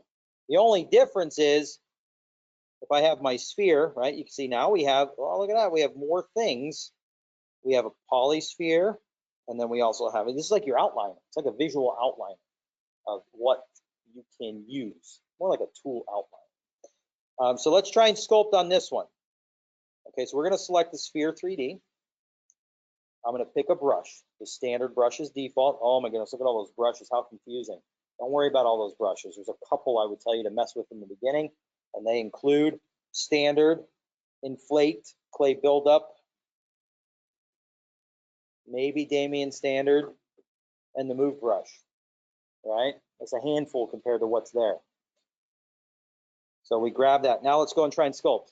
The only difference is if I have my sphere, right, you can see now we have, oh, look at that, we have more things. We have a polysphere, and then we also have, this is like your outline. It's like a visual outline of what you can use, more like a tool outline. So let's try and sculpt on this one. Okay, so we're going to select the sphere 3D. I'm going to pick a brush. The standard brush is default. Oh my goodness, look at all those brushes. How confusing. Don't worry about all those brushes. There's a couple I would tell you to mess with in the beginning, and they include standard, inflate, clay buildup, maybe Damien standard, and the move brush, right? It's a handful compared to what's there. So we grab that. Now let's go and try and sculpt.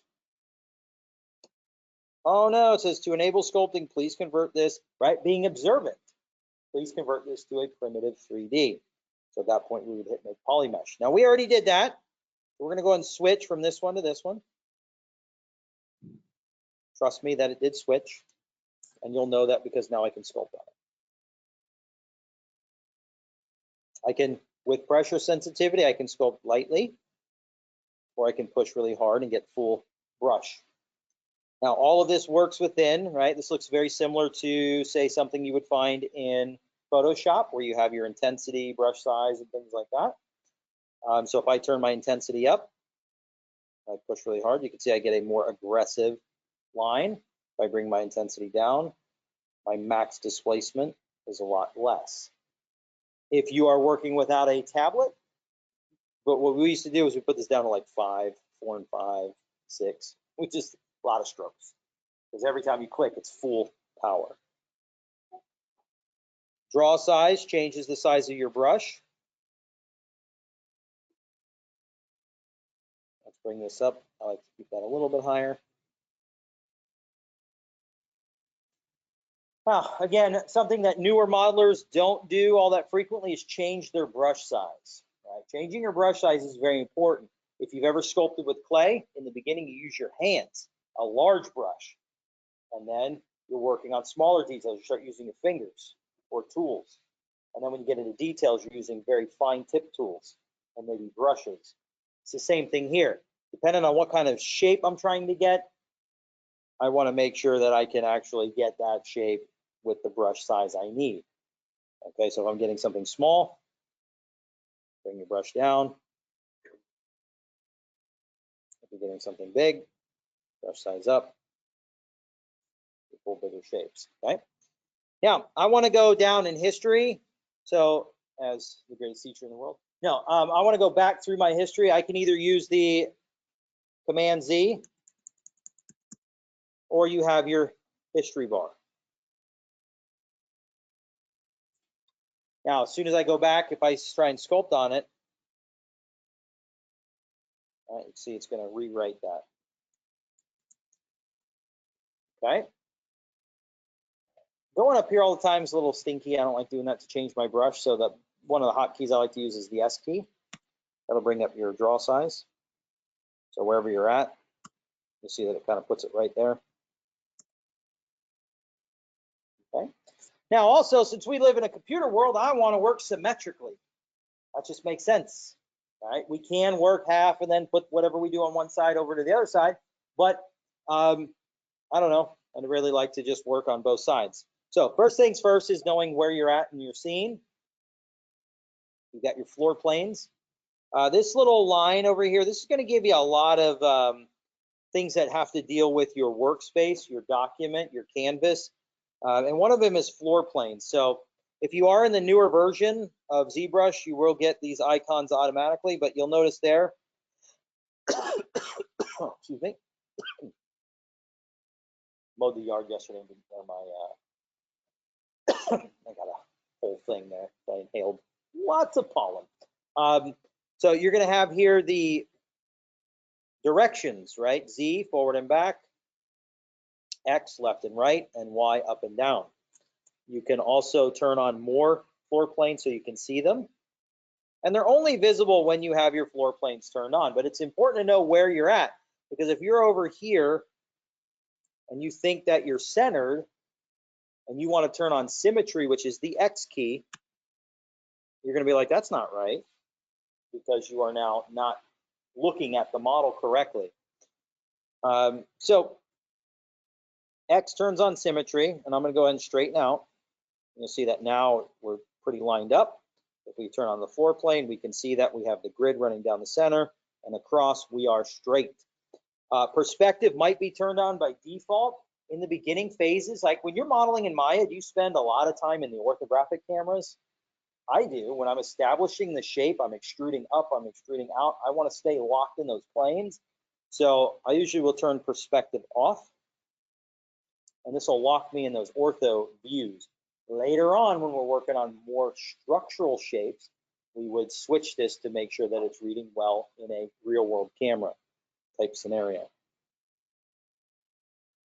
Oh no, it says to enable sculpting, please convert this, right? Being observant, please convert this to a primitive 3D. So at that point, we would hit make polymesh. Now we already did that. We're gonna go and switch from this one to this one. Trust me that it did switch, and you'll know that because now I can sculpt on it. I can, with pressure sensitivity, I can sculpt lightly, or I can push really hard and get full brush. Now, all of this works within, right? This looks very similar to, say, something you would find in Photoshop, where you have your intensity, brush size, and things like that. So if I turn my intensity up, I push really hard, you can see I get a more aggressive line. If I bring my intensity down, my max displacement is a lot less. If you are working without a tablet, but what we used to do is we put this down to like 5, 4 and 5, 6, which is a lot of strokes. Because every time you click, it's full power. Draw size changes the size of your brush. Let's bring this up. I like to keep that a little bit higher. Now, again, something that newer modelers don't do all that frequently is change their brush size. Right? Changing your brush size is very important. If you've ever sculpted with clay, in the beginning, you use your hands, a large brush. And then you're working on smaller details. You start using your fingers or tools. And then when you get into details, you're using very fine tip tools and maybe brushes. It's the same thing here. Depending on what kind of shape I'm trying to get, I want to make sure that I can actually get that shape with the brush size I need. Okay, so if I'm getting something small, bring your brush down. If you're getting something big, brush size up. Pull bigger shapes, okay? Now, I want to go down in history. So, as the greatest teacher in the world. No, I want to go back through my history. I can either use the Command Z, or you have your history bar. Now, as soon as I go back, if I try and sculpt on it, you can see it's going to rewrite that. Okay. Going up here all the time is a little stinky. I don't like doing that to change my brush. So that one of the hotkeys I like to use is the S key. That'll bring up your draw size. So wherever you're at, you see that it kind of puts it right there. Okay. Now also, since we live in a computer world, I want to work symmetrically. That just makes sense, right? We can work half and then put whatever we do on one side over to the other side, but I don't know. I'd really like to just work on both sides. So first things first is knowing where you're at in your scene. You've got your floor planes. This little line over here, this is going to give you a lot of things that have to deal with your workspace, your document, your canvas. And one of them is floor planes. So if you are in the newer version of ZBrush, you will get these icons automatically, but you'll notice there, excuse me, mowed the yard yesterday and I got a whole thing there. I inhaled lots of pollen. So you're going to have here the directions, right? Z, forward and back, X, left and right, and Y, up and down. You can also turn on more floor planes so you can see them. And they're only visible when you have your floor planes turned on, but it's important to know where you're at, because if you're over here and you think that you're centered and you want to turn on symmetry, which is the X key, you're going to be like, that's not right, because you are now not looking at the model correctly. So X turns on symmetry, and I'm going to go ahead and straighten out. You'll see that now we're pretty lined up. If we turn on the floor plane, we can see that we have the grid running down the center, and across we are straight. Perspective might be turned on by default. in the beginning phases, like when you're modeling in Maya, do you spend a lot of time in the orthographic cameras? I do. When I'm establishing the shape, I'm extruding up, I'm extruding out. I want to stay locked in those planes. So I usually will turn perspective off, and this will lock me in those ortho views. Later on, when we're working on more structural shapes, we would switch this to make sure that it's reading well in a real world camera type scenario.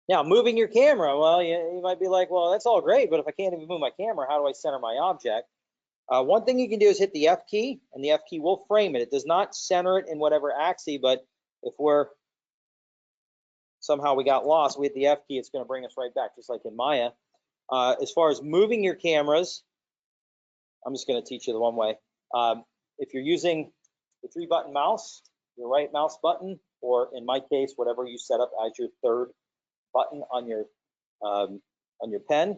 Now, moving your camera, well, you might be like, well, that's all great, but if I can't even move my camera, how do I center my object? One thing you can do is hit the F key, and the F key will frame it. It does not center it in whatever axis, but if somehow we got lost, we hit the F key, it's going to bring us right back, just like in Maya. As far as moving your cameras, I'm just going to teach you the one way. If you're using the 3-button mouse, your right mouse button, or in my case, whatever you set up as your third button on your pen.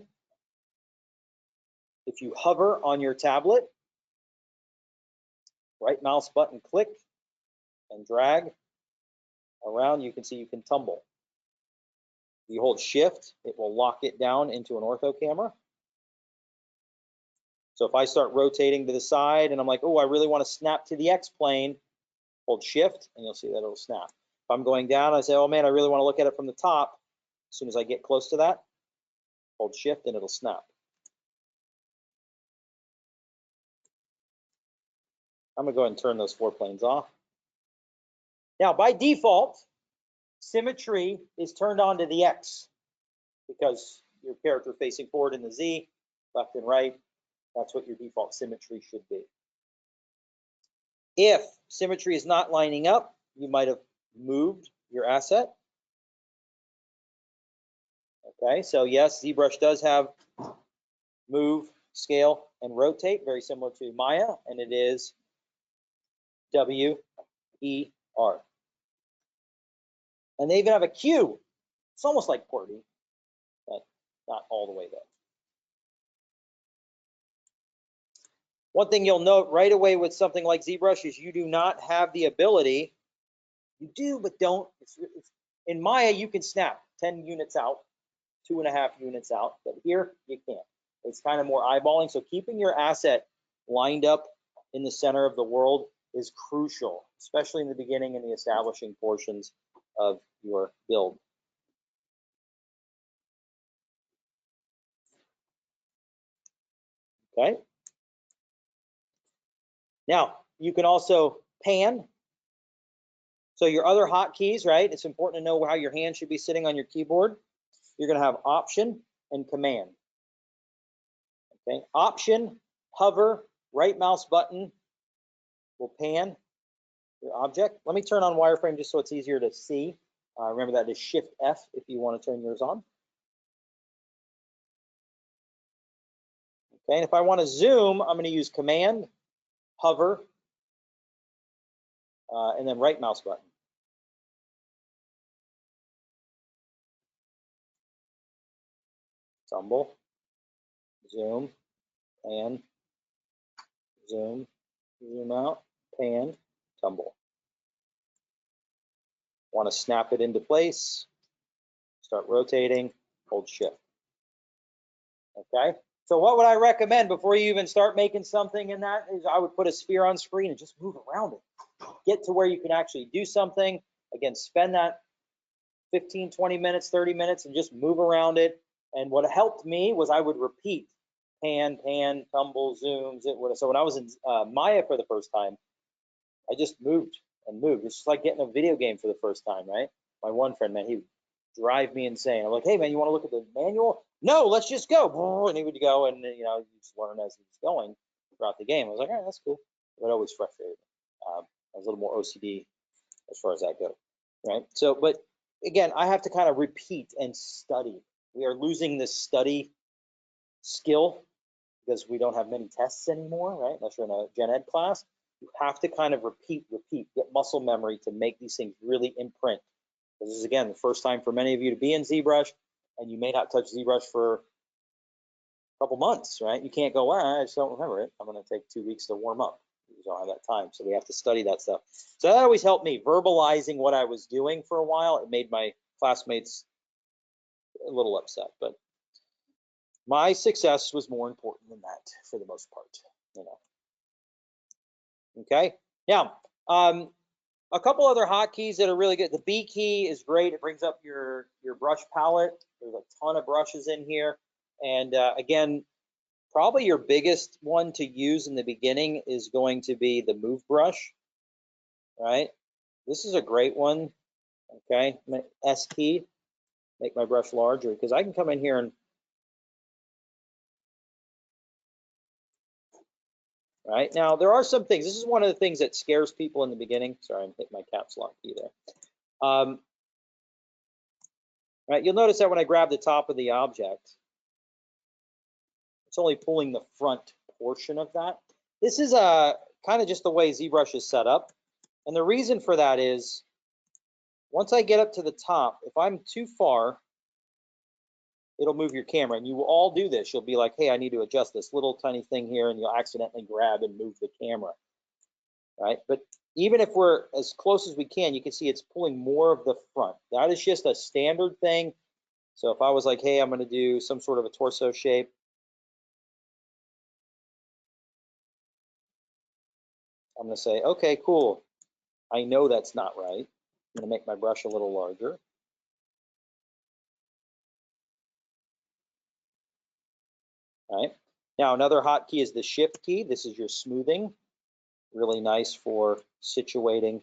If you hover on your tablet, right mouse button click and drag around, you can see you can tumble. If you hold shift, it will lock it down into an ortho camera. So if I start rotating to the side and I'm like, oh, I really want to snap to the X plane, hold shift and you'll see that it'll snap. If I'm going down, I say, oh man, I really want to look at it from the top. As soon as I get close to that, hold shift and it'll snap. I'm gonna go ahead and turn those 4 planes off. Now, by default, symmetry is turned on to the X because your character facing forward in the Z, left and right, that's what your default symmetry should be. If symmetry is not lining up, you might have moved your asset. Okay, so yes, ZBrush does have move, scale, and rotate, very similar to Maya, and it is W-E-R. And they even have a Q. It's almost like QWERTY, but not all the way there. One thing you'll note right away with something like ZBrush is you do not have the ability, you do, but don't. In Maya, you can snap 10 units out, 2.5 units out, but here you can't. It's kind of more eyeballing. So keeping your asset lined up in the center of the world is crucial, especially in the beginning and the establishing portions of your build. Okay. Now, you can also pan. So your other hotkeys, right? It's important to know how your hand should be sitting on your keyboard. You're going to have Option and Command. Okay. Option, hover, right mouse button will pan your object. Let me turn on wireframe just so it's easier to see. Remember that is Shift F if you want to turn yours on. Okay, and if I want to zoom, I'm going to use Command, hover, and then right mouse button. Tumble, zoom, pan, zoom, zoom out, pan, tumble. Want to snap it into place, start rotating, hold shift. Okay, so what would I recommend before you even start making something in that is I would put a sphere on screen and just move around it. Get to where you can actually do something. Again, spend that 15, 20 minutes, 30 minutes and just move around it. And what helped me was I would repeat pan, pan, tumble, zooms. So when I was in Maya for the first time, I just moved and moved. It's just like getting a video game for the first time, right? My one friend, man, he would drive me insane. I'm like, hey, man, you want to look at the manual? No, let's just go. And he would go, and you know, you just learn as he's going throughout the game. I was like, all right, that's cool. But it always frustrated me. I was a little more OCD as far as that goes, right? So, but again, I have to kind of repeat and study. We are losing this study skill because we don't have many tests anymore, right? Unless you're in a gen ed class. You have to kind of repeat, get muscle memory to make these things really imprint. This is, again, the first time for many of you to be in ZBrush, and you may not touch ZBrush for a couple months, right? You can't go, I just don't remember it. I'm going to take 2 weeks to warm up. You don't have that time, so we have to study that stuff. So that always helped me, verbalizing what I was doing for a while. It made my classmates a little upset, but my success was more important than that for the most part, you know. Okay, now a couple other hotkeys that are really good. The B key is great. It brings up your brush palette. There's a ton of brushes in here, and again, probably your biggest one to use in the beginning is going to be the move brush, right? This is a great one. Okay, S key, make my brush larger, because I can come in here and right now there are some things. This is one of the things that scares people in the beginning. Sorry, I'm hitting my caps lock key there. Right, you'll notice that when I grab the top of the object, it's only pulling the front portion of that. This is kind of just the way ZBrush is set up, and the reason for that is once I get up to the top, if I'm too far, it'll move your camera, and you will all do this. You'll be like, hey, I need to adjust this little tiny thing here, and you'll accidentally grab and move the camera, right? But even if we're as close as we can, you can see it's pulling more of the front. That is just a standard thing. So if I was like, hey, I'm going to do some sort of a torso shape, I'm going to say, okay, cool. I know that's not right. I'm going to make my brush a little larger. All right. Now, another hotkey is the shift key. This is your smoothing. Really nice for situating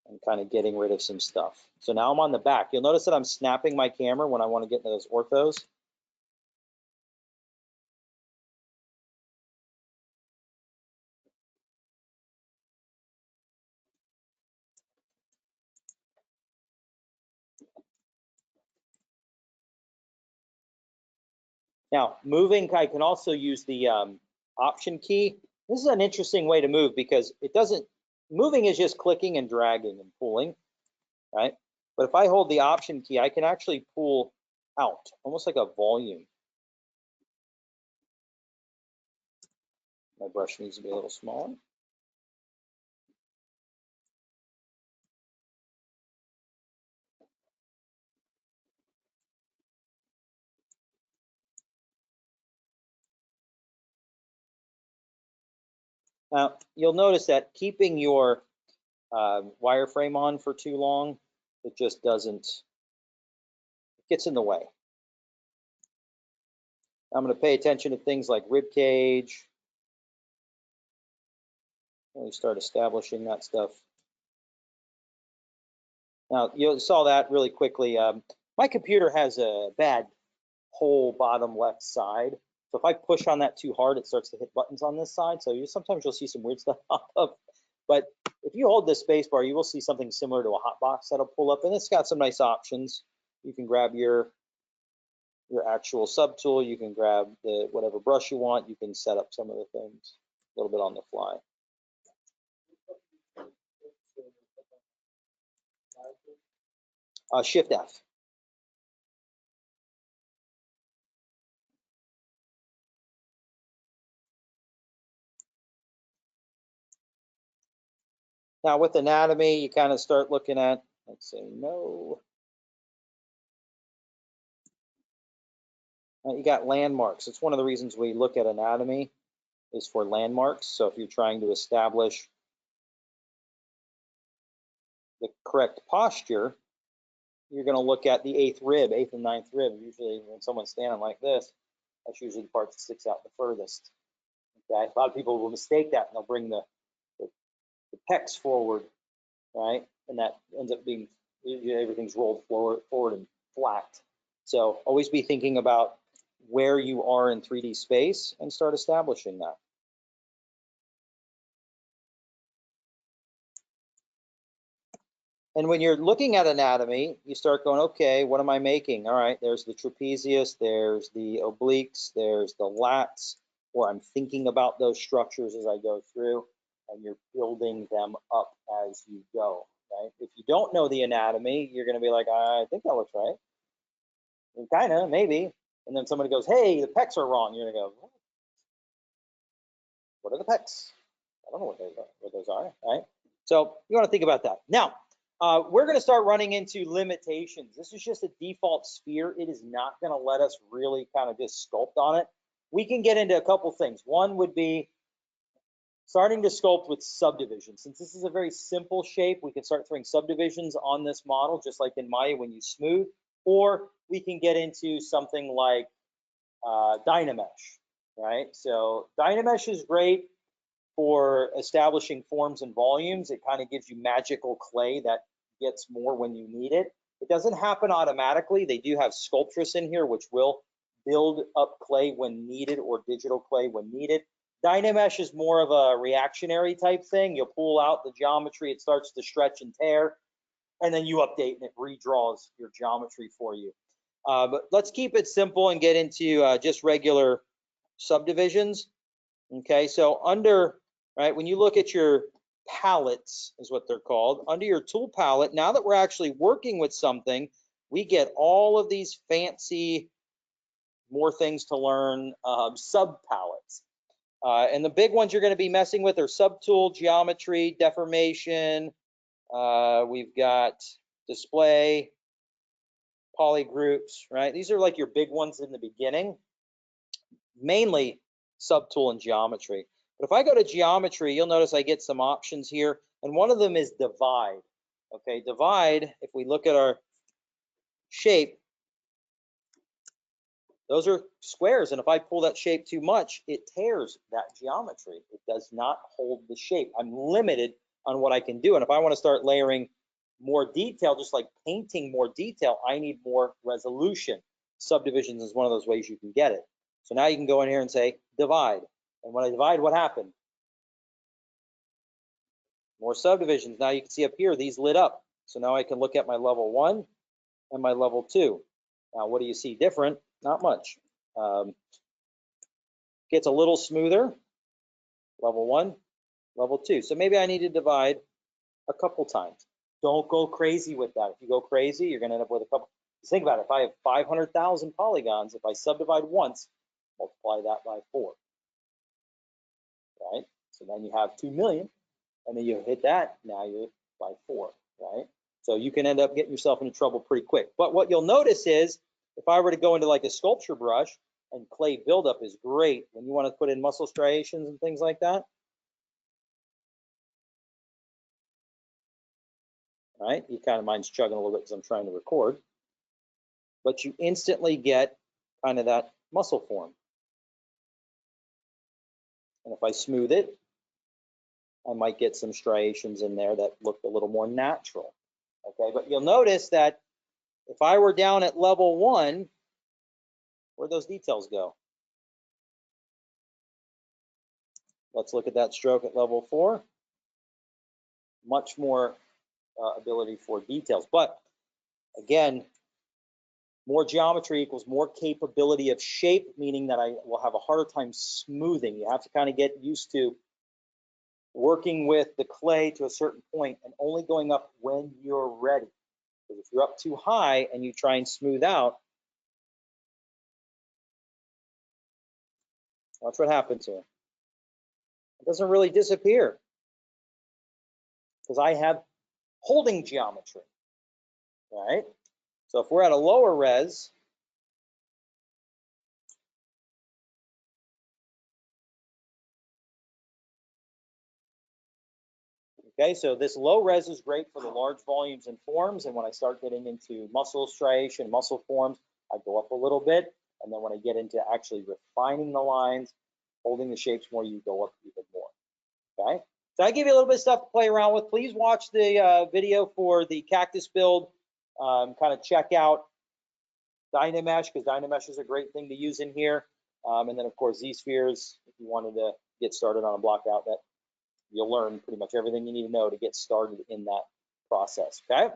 and kind of getting rid of some stuff. So now I'm on the back. You'll notice that I'm snapping my camera when I want to get into those orthos. Now, moving, I can also use the option key. This is an interesting way to move because it doesn't, moving is just clicking and dragging and pulling, right? But if I hold the option key, I can actually pull out, almost like a volume. My brush needs to be a little smaller. Now, you'll notice that keeping your wireframe on for too long, it just doesn't, it gets in the way. I'm going to pay attention to things like rib cage. Really start establishing that stuff. Now, you saw that really quickly. My computer has a bad whole bottom left side. So if I push on that too hard, it starts to hit buttons on this side. So sometimes you'll see some weird stuff pop up. But if you hold the space bar, you will see something similar to a hotbox that'll pull up, and it's got some nice options. You can grab your actual subtool. You can grab the whatever brush you want. You can set up some of the things a little bit on the fly. Shift F. Now with anatomy, you kind of start looking at, let's say no. You got landmarks. It's one of the reasons we look at anatomy is for landmarks. So if you're trying to establish the correct posture, you're going to look at the 8th rib, 8th and 9th rib. Usually when someone's standing like this, that's usually the part that sticks out the furthest. Okay, a lot of people will mistake that and they'll bring the pecs forward, right? And that ends up being, everything's rolled forward and flat. So always be thinking about where you are in 3D space and start establishing that. And when you're looking at anatomy, you start going, okay, what am I making? All right, there's the trapezius, there's the obliques, there's the lats, where I'm thinking about those structures as I go through, and you're building them up as you go, right? If you don't know the anatomy, you're gonna be like, I think that looks right. And kinda, maybe. And then somebody goes, hey, the pecs are wrong. You're gonna go, what are the pecs? I don't know what those are, right? So you wanna think about that. Now, we're going to start running into limitations. This is just a default sphere. It is not going to let us really kind of just sculpt on it. We can get into a couple things. One would be starting to sculpt with subdivisions. Since this is a very simple shape, we can start throwing subdivisions on this model, just like in Maya when you smooth, or we can get into something like Dynamesh, right? So Dynamesh is great for establishing forms and volumes. It kind of gives you magical clay that gets more when you need it. It doesn't happen automatically. They do have Sculptress in here, which will build up clay when needed, or digital clay when needed. Dynamesh is more of a reactionary type thing. You'll pull out the geometry, it starts to stretch and tear, and then you update and it redraws your geometry for you. But let's keep it simple and get into just regular subdivisions. Okay, so under, right, when you look at your palettes, is what they're called, under your tool palette, now that we're actually working with something, we get all of these fancy, more things to learn, sub palettes. And the big ones you're going to be messing with are subtool, geometry, deformation. We've got display, polygroups, right? These are like your big ones in the beginning, mainly subtool and geometry. But if I go to geometry, you'll notice I get some options here, and one of them is divide. Okay, divide, if we look at our shape, those are squares, and if I pull that shape too much, it tears that geometry. It does not hold the shape. I'm limited on what I can do, and if I want to start layering more detail, just like painting more detail, I need more resolution. Subdivisions is one of those ways you can get it. So now you can go in here and say divide, and when I divide, what happened? More subdivisions. Now you can see up here, these lit up. So now I can look at my level 1 and my level 2. Now, what do you see different? Not much. Gets a little smoother, level 1, level 2. So maybe I need to divide a couple times. Don't go crazy with that. If you go crazy, you're going to end up with a couple. Just think about it. If I have 500,000 polygons, if I subdivide once, multiply that by 4, right? So then you have 2 million, and then you hit that, now you're by 4, right? So you can end up getting yourself into trouble pretty quick. But what you'll notice is, if I were to go into like a sculpture brush, and clay buildup is great when you want to put in muscle striations and things like that. Right? You kind of mind's chugging a little bit because I'm trying to record. But you instantly get kind of that muscle form. And if I smooth it, I might get some striations in there that look a little more natural. Okay, but you'll notice that if I were down at level 1, where'd those details go? Let's look at that stroke at level 4. Much more ability for details. But again, more geometry equals more capability of shape, meaning that I will have a harder time smoothing. You have to kind of get used to working with the clay to a certain point and only going up when you're ready. Because if you're up too high and you try and smooth out, watch what happens here. It doesn't really disappear because I have holding geometry, right? So if we're at a lower res, okay, so this low res is great for the large volumes and forms, and when I start getting into muscle striation, muscle forms, I go up a little bit, and then when I get into actually refining the lines, holding the shapes more, you go up even more, okay? So I give you a little bit of stuff to play around with. Please watch the video for the cactus build, kind of check out Dynamesh, because Dynamesh is a great thing to use in here, and then of course Z-spheres, if you wanted to get started on a block out, that you'll learn pretty much everything you need to know to get started in that process, okay?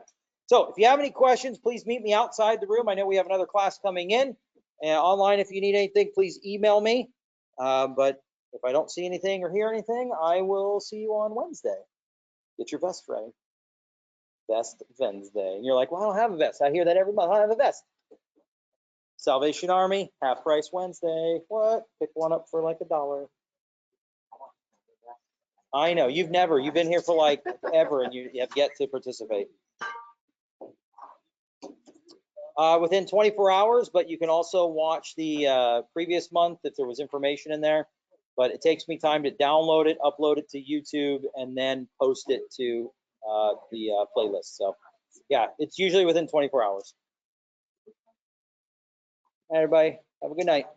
So if you have any questions, please meet me outside the room. I know we have another class coming in. And online, if you need anything, please email me. But if I don't see anything or hear anything, I will see you on Wednesday. Get your vest ready. Vest Wednesday. And you're like, well, I don't have a vest. I hear that every month. I don't have a vest. Salvation Army, half price Wednesday. What? Pick one up for like $1. I know, you've been here for like ever and you have yet to participate. Within 24 hours, but you can also watch the previous month if there was information in there. But it takes me time to download it, upload it to YouTube, and then post it to the playlist. So yeah, it's usually within 24 hours. Everybody, have a good night.